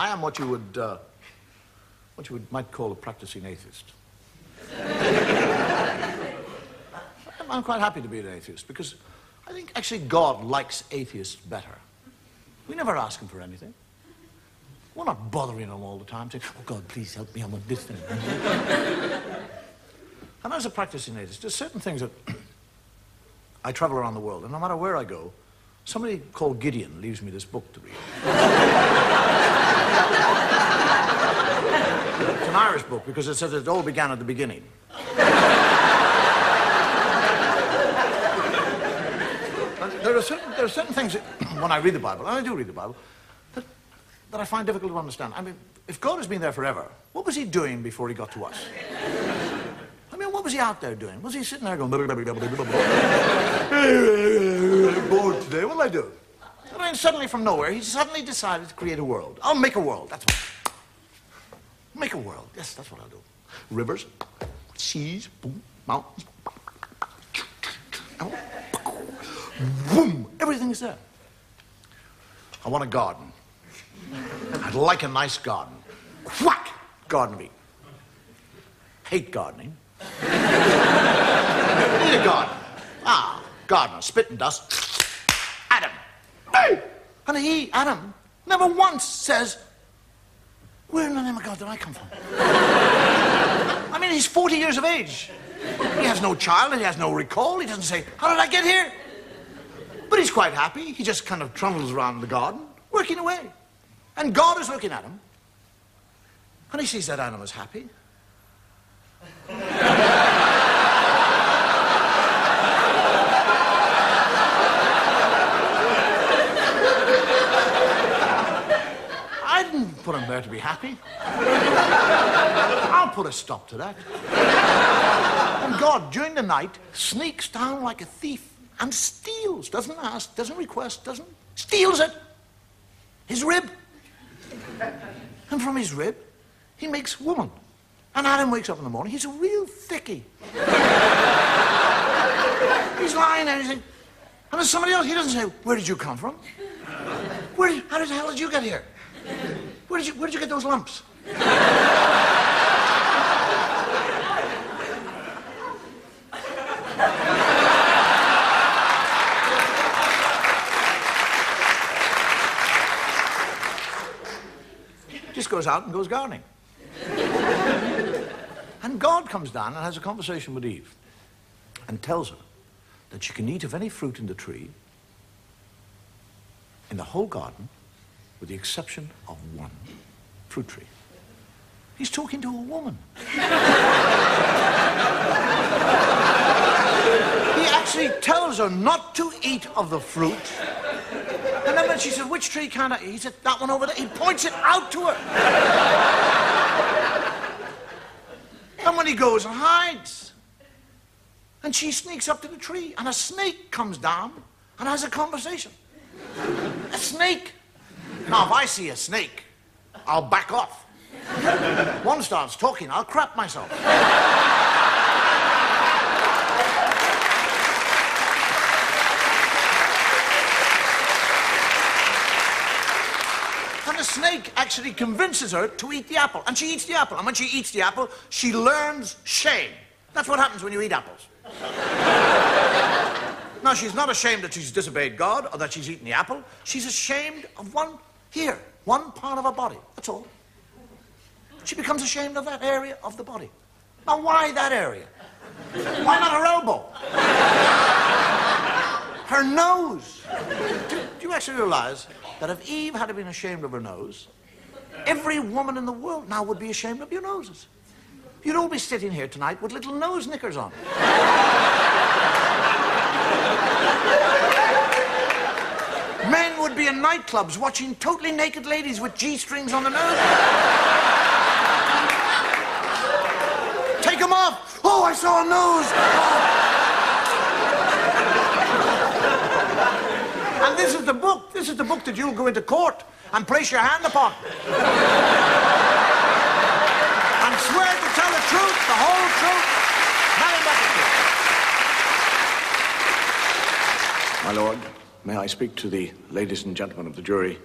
I am what you might call a practicing atheist. I'm quite happy to be an atheist because I think actually God likes atheists better. We never ask him for anything. We're not bothering him all the time saying, oh God, please help me, I want this thing. And as a practicing atheist, there's certain things that I travel around the world, and no matter where I go, somebody called Gideon leaves me this book to read. an Irish book because it says it all began at the beginning. There are certain things that, when I read the Bible, and I do read the Bible, that I find difficult to understand. I mean, if God has been there forever, what was he doing before he got to us? I mean, what was he out there doing? Was he sitting there going, bored today, what'll I do? I mean, suddenly from nowhere, he suddenly decided to create a world. I'll make a world, that's what. Make a world, yes, that's what I'll do. Rivers, seas, boom, mountains, boom, everything is there. I want a garden. I'd like a nice garden. Whack! Gardening. Hate gardening. Need a garden. Ah, gardener, spit and dust. Adam. Hey! And he, Adam, never once says, where in the name of God did I come from? I mean, he's 40 years of age. He has no child, he has no recall. He doesn't say, how did I get here? But he's quite happy. He just kind of trundles around the garden, working away. And God is looking at him. And he sees that Adam is happy. I didn't put him there to be happy. I'll put a stop to that. And God, during the night, sneaks down like a thief and steals, doesn't ask, doesn't request, steals it. His rib. And from his rib, he makes woman. And Adam wakes up in the morning, he's a real thickie. He's lying there, and there's somebody else, he doesn't say, where did you come from? How the hell did you get here? Where did you get those lumps? Just goes out and goes gardening. And God comes down and has a conversation with Eve and tells her that she can eat of any fruit in the tree in the whole garden with the exception of one fruit tree. He's talking to a woman. He actually tells her not to eat of the fruit. And then when she said, which tree can I eat? He said, that one over there. He points it out to her. And when he goes and hides, and she sneaks up to the tree, and a snake comes down and has a conversation. A snake. Now, if I see a snake, I'll back off. One starts talking, I'll crap myself. And the snake actually convinces her to eat the apple, and she eats the apple. And when she eats the apple, she learns shame. That's what happens when you eat apples. Now, she's not ashamed that she's disobeyed God or that she's eaten the apple. She's ashamed of one part of her body. That's all. She becomes ashamed of that area of the body. Now, why that area? Why not her elbow? Her nose. Do you actually realize that if Eve had been ashamed of her nose, every woman in the world now would be ashamed of your noses? You'd all be sitting here tonight with little nose knickers on. Men would be in nightclubs watching totally naked ladies with G-strings on the nose. Take them off. Oh, I saw a nose. Oh. And this is the book. This is the book that you'll go into court and place your hand upon. And swear to tell the truth, the whole truth, nothing but the truth. My lord, may I speak to the ladies and gentlemen of the jury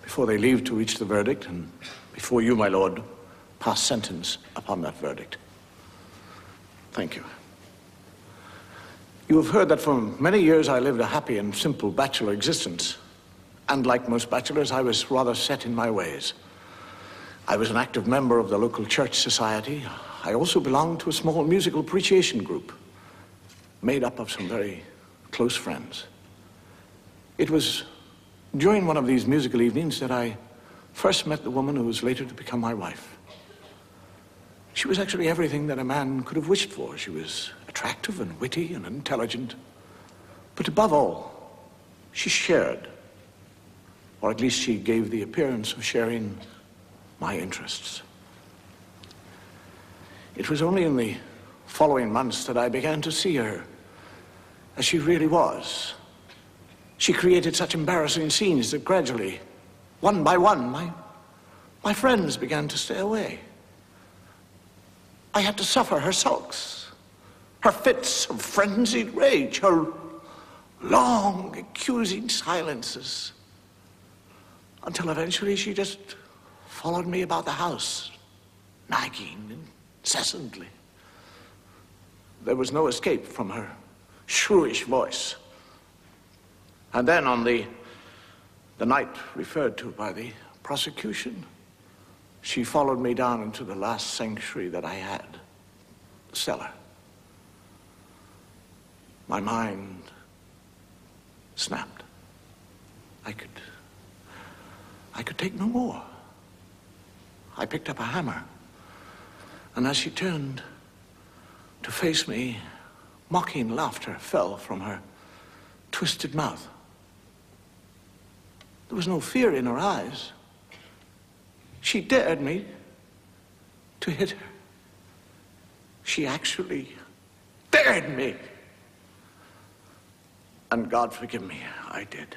before they leave to reach the verdict, and before you, my lord, pass sentence upon that verdict. Thank you. You have heard that for many years I lived a happy and simple bachelor existence. And like most bachelors, I was rather set in my ways. I was an active member of the local church society. I also belonged to a small musical appreciation group made up of some very close friends. It was during one of these musical evenings that I first met the woman who was later to become my wife. She was actually everything that a man could have wished for. She was attractive and witty and intelligent. But above all, she shared, or at least she gave the appearance of sharing, my interests. It was only in the following months that I began to see her as she really was. She created such embarrassing scenes that gradually, one by one, my friends began to stay away. I had to suffer her sulks, her fits of frenzied rage, her long, accusing silences, until eventually she just followed me about the house, nagging incessantly. There was no escape from her shrewish voice. And then on the night referred to by the prosecution, she followed me down into the last sanctuary that I had, the cellar. My mind snapped. I could take no more. I picked up a hammer, and as she turned to face me, mocking laughter fell from her twisted mouth. There was no fear in her eyes. She dared me to hit her. She actually dared me. And God forgive me, I did.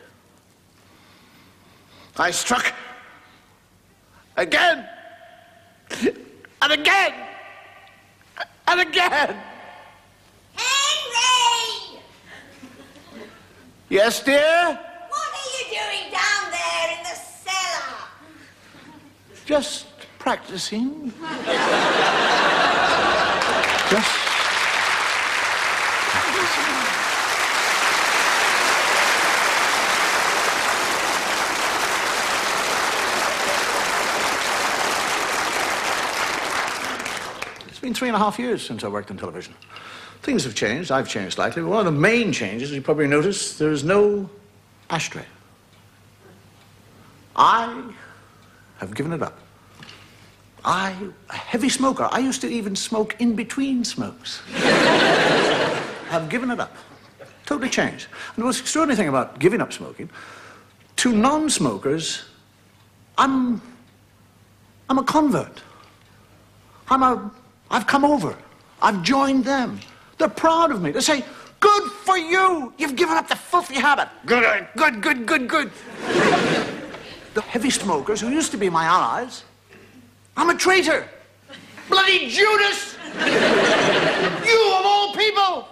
I struck again and again and again. Henry! Yes, dear? What are you doing down there in the cellar? Just practicing. Just practicing. It's been 3.5 years since I worked in television. Things have changed. I've changed slightly. One of the main changes, you probably noticed, there is no ashtray. I have given it up. A heavy smoker. I used to even smoke in between smokes. Have given it up. Totally changed. And the most extraordinary thing about giving up smoking, to non-smokers, I'm a convert. I've come over. I've joined them. They're proud of me. They say, good for you. You've given up the filthy habit. Good, good, good, good, good. The heavy smokers who used to be my allies, I'm a traitor. Bloody Judas! You of all people!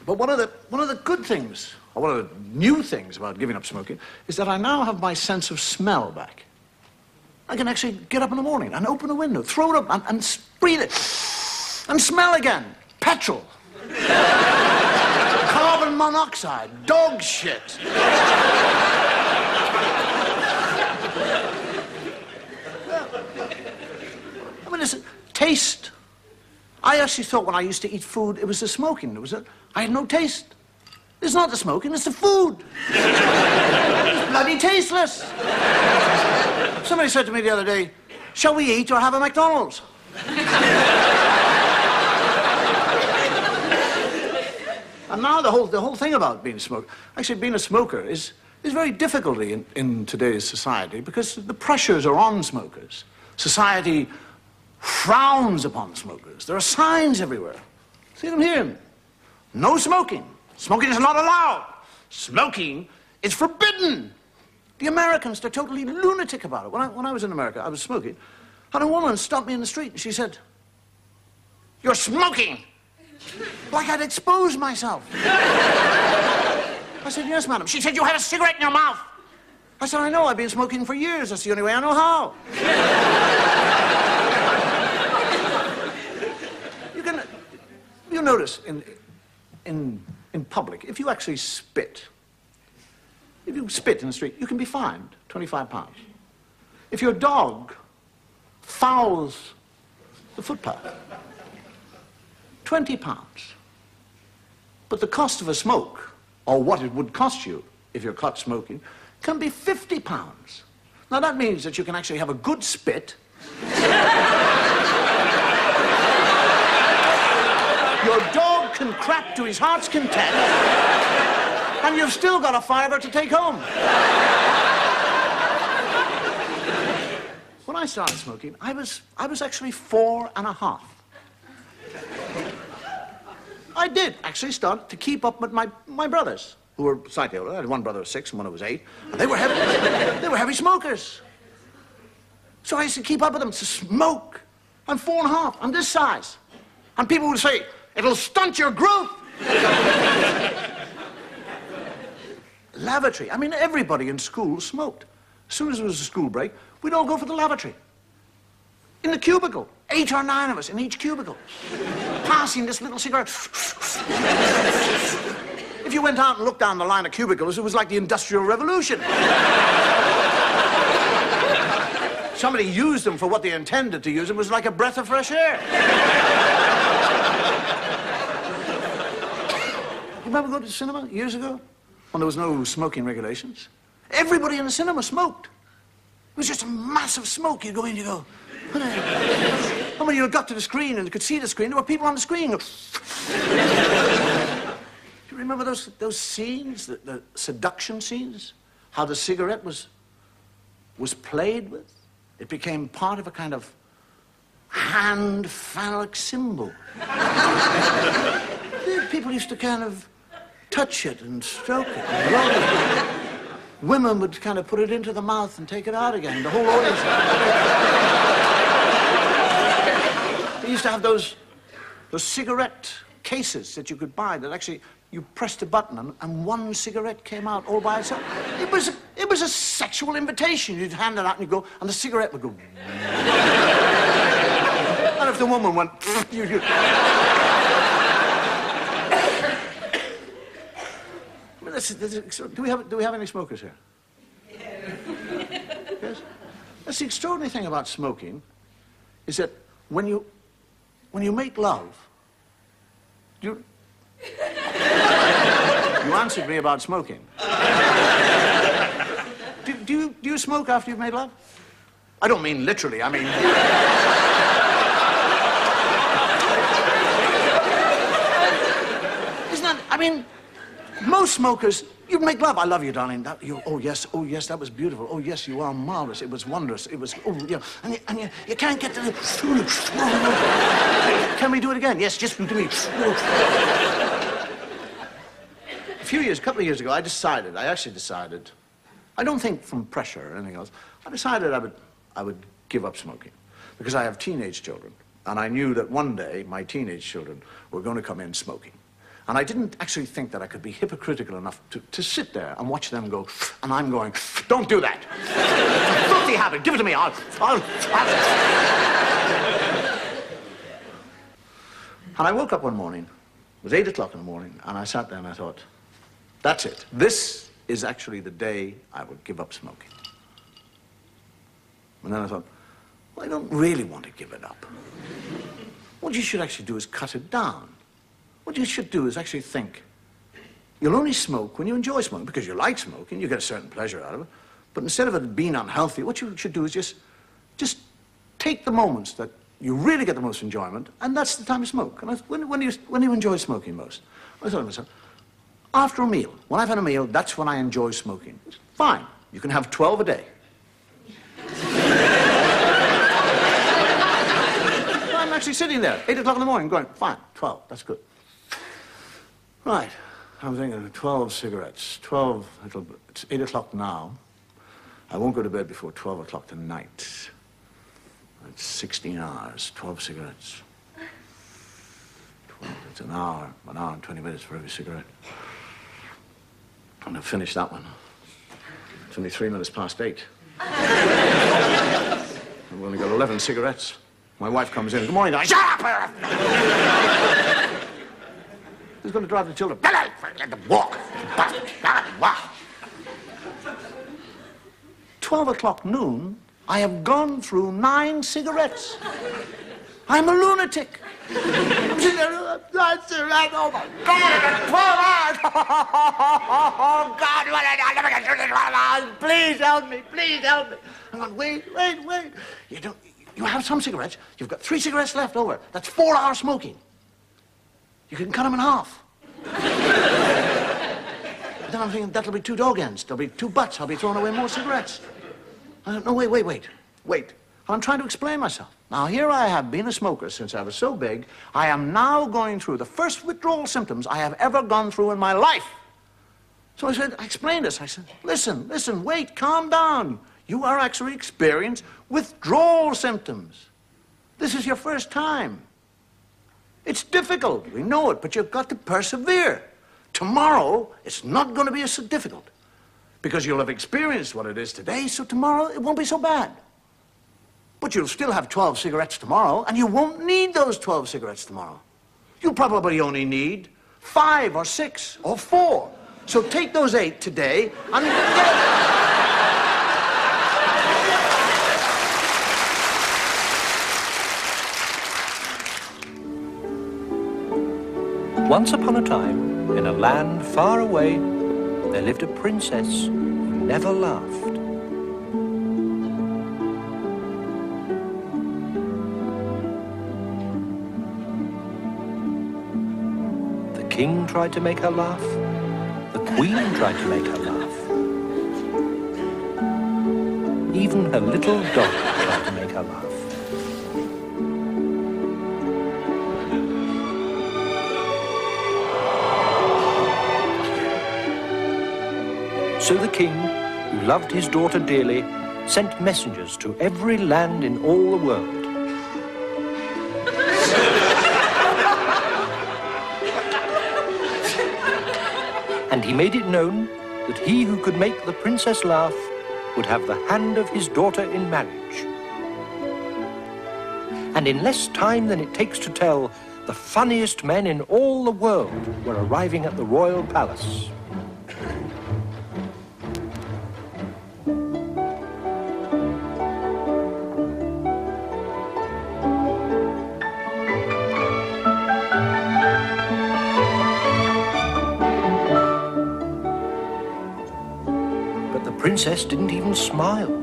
But one of the good things, or one of the new things about giving up smoking, is that I now have my sense of smell back. I can actually get up in the morning and open a window, throw it up and breathe it, and smell again. Petrol. Carbon monoxide. Dog shit. I mean, it's taste. I actually thought when I used to eat food, it was the smoking. I had no taste. It's not the smoking, it's the food. It's bloody tasteless. Somebody said to me the other day, shall we eat or have a McDonald's? And now the whole thing about being a smoker, actually being a smoker is very difficult in today's society because the pressures are on smokers. Society frowns upon smokers. There are signs everywhere. See them here. No smoking. Smoking is not allowed. Smoking is forbidden. The Americans, they're totally lunatic about it. When I was in America, I was smoking, and a woman stopped me in the street, and she said, "You're smoking!" Like I'd exposed myself. I said, "Yes, madam." She said, "You have a cigarette in your mouth." I said, "I know, I've been smoking for years. That's the only way I know how." You notice in public, if you actually spit, if you spit in the street, you can be fined £25. If your dog fouls the footpath, £20. But the cost of a smoke, or what it would cost you if you're caught smoking, can be £50. Now that means that you can actually have a good spit Your dog can crap to his heart's content, and you've still got a fiver to take home. When I started smoking, I was actually 4.5. I did actually start to keep up with my brothers, who were slightly older. I had one brother who was 6 and one who was 8, and they were heavy smokers. So I used to keep up with them to smoke. I'm 4.5. I'm this size. And people would say, it'll stunt your growth. Lavatory. I mean, everybody in school smoked. As soon as there was a school break, we'd all go for the lavatory. In the cubicle. 8 or 9 of us in each cubicle. Passing this little cigarette. If you went out and looked down the line of cubicles, it was like the Industrial Revolution. Somebody used them for what they intended to use them. It was like a breath of fresh air. You remember going to the cinema years ago when there was no smoking regulations? Everybody in the cinema smoked. It was just a massive smoke. You'd go in, you go, and when you got to the screen and you could see the screen, there were people on the screen. Do you remember those scenes, the seduction scenes? How the cigarette was played with? It became part of a kind of hand phallic symbol. People used to kind of touch it and stroke it and roll it. Women would kind of put it into the mouth and take it out again. The whole audience. They used to have those cigarette cases that you could buy that actually you pressed a button and one cigarette came out all by itself. It was a sexual invitation. You'd hand it out and you'd go, and the cigarette would go. And if the woman went, you. Do we have any smokers here? Yes? That's the extraordinary thing about smoking, is that when you make love, you answered me about smoking. Do you smoke after you've made love? I don't mean literally, I mean... Isn't that, I mean... Most smokers, you make love. I love you, darling. Oh, yes, that was beautiful. Oh, yes, you are marvelous. It was wondrous. It was, oh, yeah. And you can't get to the... Can we do it again? Yes, just do me. A couple of years ago, I actually decided, I don't think from pressure or anything else, I decided I would give up smoking. Because I have teenage children. And I knew that one day, my teenage children were going to come in smoking. And I didn't actually think that I could be hypocritical enough to sit there and watch them go, and I'm going, don't do that. Filthy habit, give it to me, I'll... And I woke up one morning, it was 8 o'clock in the morning, and I sat there and I thought, that's it. This is actually the day I would give up smoking. And then I thought, well, I don't really want to give it up. What you should actually do is cut it down. What you should do is actually think, you'll only smoke when you enjoy smoking, because you like smoking, you get a certain pleasure out of it. But instead of it being unhealthy, what you should do is just take the moments that you really get the most enjoyment, and that's the time you smoke. And when you enjoy smoking most? I thought to myself, after a meal, when I've had a meal, that's when I enjoy smoking. Fine, you can have 12 a day. I'm actually sitting there, 8 o'clock in the morning, going, fine, 12, that's good. Right, I'm thinking 12 cigarettes, 12, it's 8 o'clock now. I won't go to bed before 12 o'clock tonight. It's 16 hours, 12 cigarettes. 12, it's an hour and 20 minutes for every cigarette. And I've finished that one. It's only 3 minutes past 8. I've only got 11 cigarettes. My wife comes in, good morning, I shut up! Who's going to drive the children? Let them walk. 12 o'clock noon, I have gone through 9 cigarettes. I'm a lunatic. I'm sitting there, 9 cigarettes, oh my God, 12 hours. Oh God, what I never get through this 12 hours. Please help me, please help me. I'm going, wait. You have some cigarettes, you've got 3 cigarettes left over. That's 4 hours smoking. You can cut them in half. But then I'm thinking, that'll be 2 dog ends. There'll be 2 butts. I'll be throwing away more cigarettes. I don't know, wait. I'm trying to explain myself. Now, here I have been a smoker since I was so big. I am now going through the first withdrawal symptoms I have ever gone through in my life. So I explained this. I said, listen, wait, calm down. You are actually experiencing withdrawal symptoms. This is your first time. It's difficult, we know it, but you've got to persevere. Tomorrow, it's not going to be so difficult because you'll have experienced what it is today, so tomorrow it won't be so bad. But you'll still have 12 cigarettes tomorrow, and you won't need those 12 cigarettes tomorrow. You'll probably only need 5 or 6 or 4. So take those 8 today and get... Once upon a time, in a land far away, there lived a princess who never laughed. The king tried to make her laugh. The queen tried to make her laugh. Even her little dog tried to make her laugh. So the king, who loved his daughter dearly, sent messengers to every land in all the world. And he made it known that he who could make the princess laugh would have the hand of his daughter in marriage. And in less time than it takes to tell, the funniest men in all the world were arriving at the royal palace. The princess didn't even smile.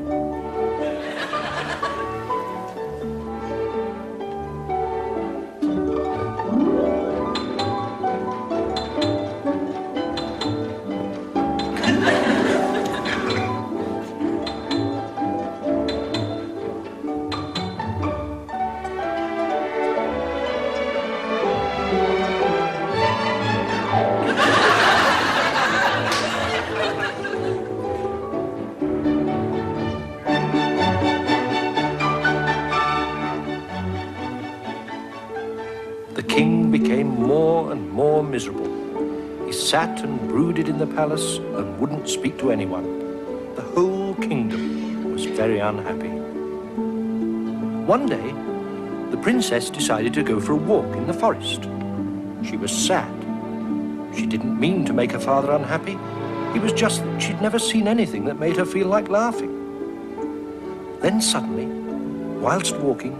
The king became more and more miserable. He sat and brooded in the palace and wouldn't speak to anyone. The whole kingdom was very unhappy. One day, the princess decided to go for a walk in the forest. She was sad. She didn't mean to make her father unhappy. It was just that she'd never seen anything that made her feel like laughing. Then suddenly, whilst walking,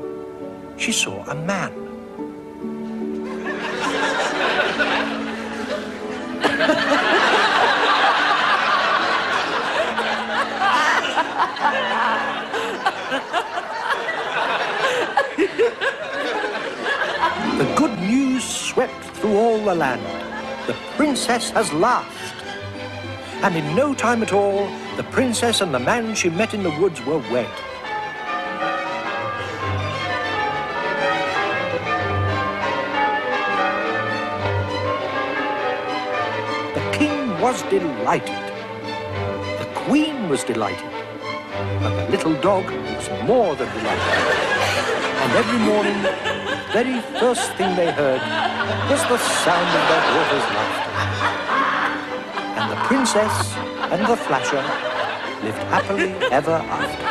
she saw a man. The good news swept through all the land. The princess has laughed. And in no time at all, the princess and the man she met in the woods were wed. The king was delighted. The queen was delighted. But the little dog was more than delighted. And every morning, the very first thing they heard was the sound of their daughter's laughter. And the princess and the flasher lived happily ever after.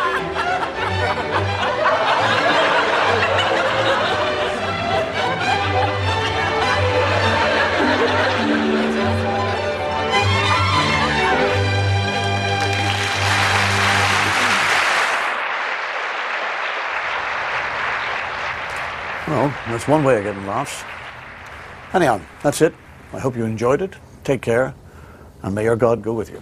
Well, that's one way of getting laughs. Anyhow, that's it. I hope you enjoyed it. Take care, and may your God go with you.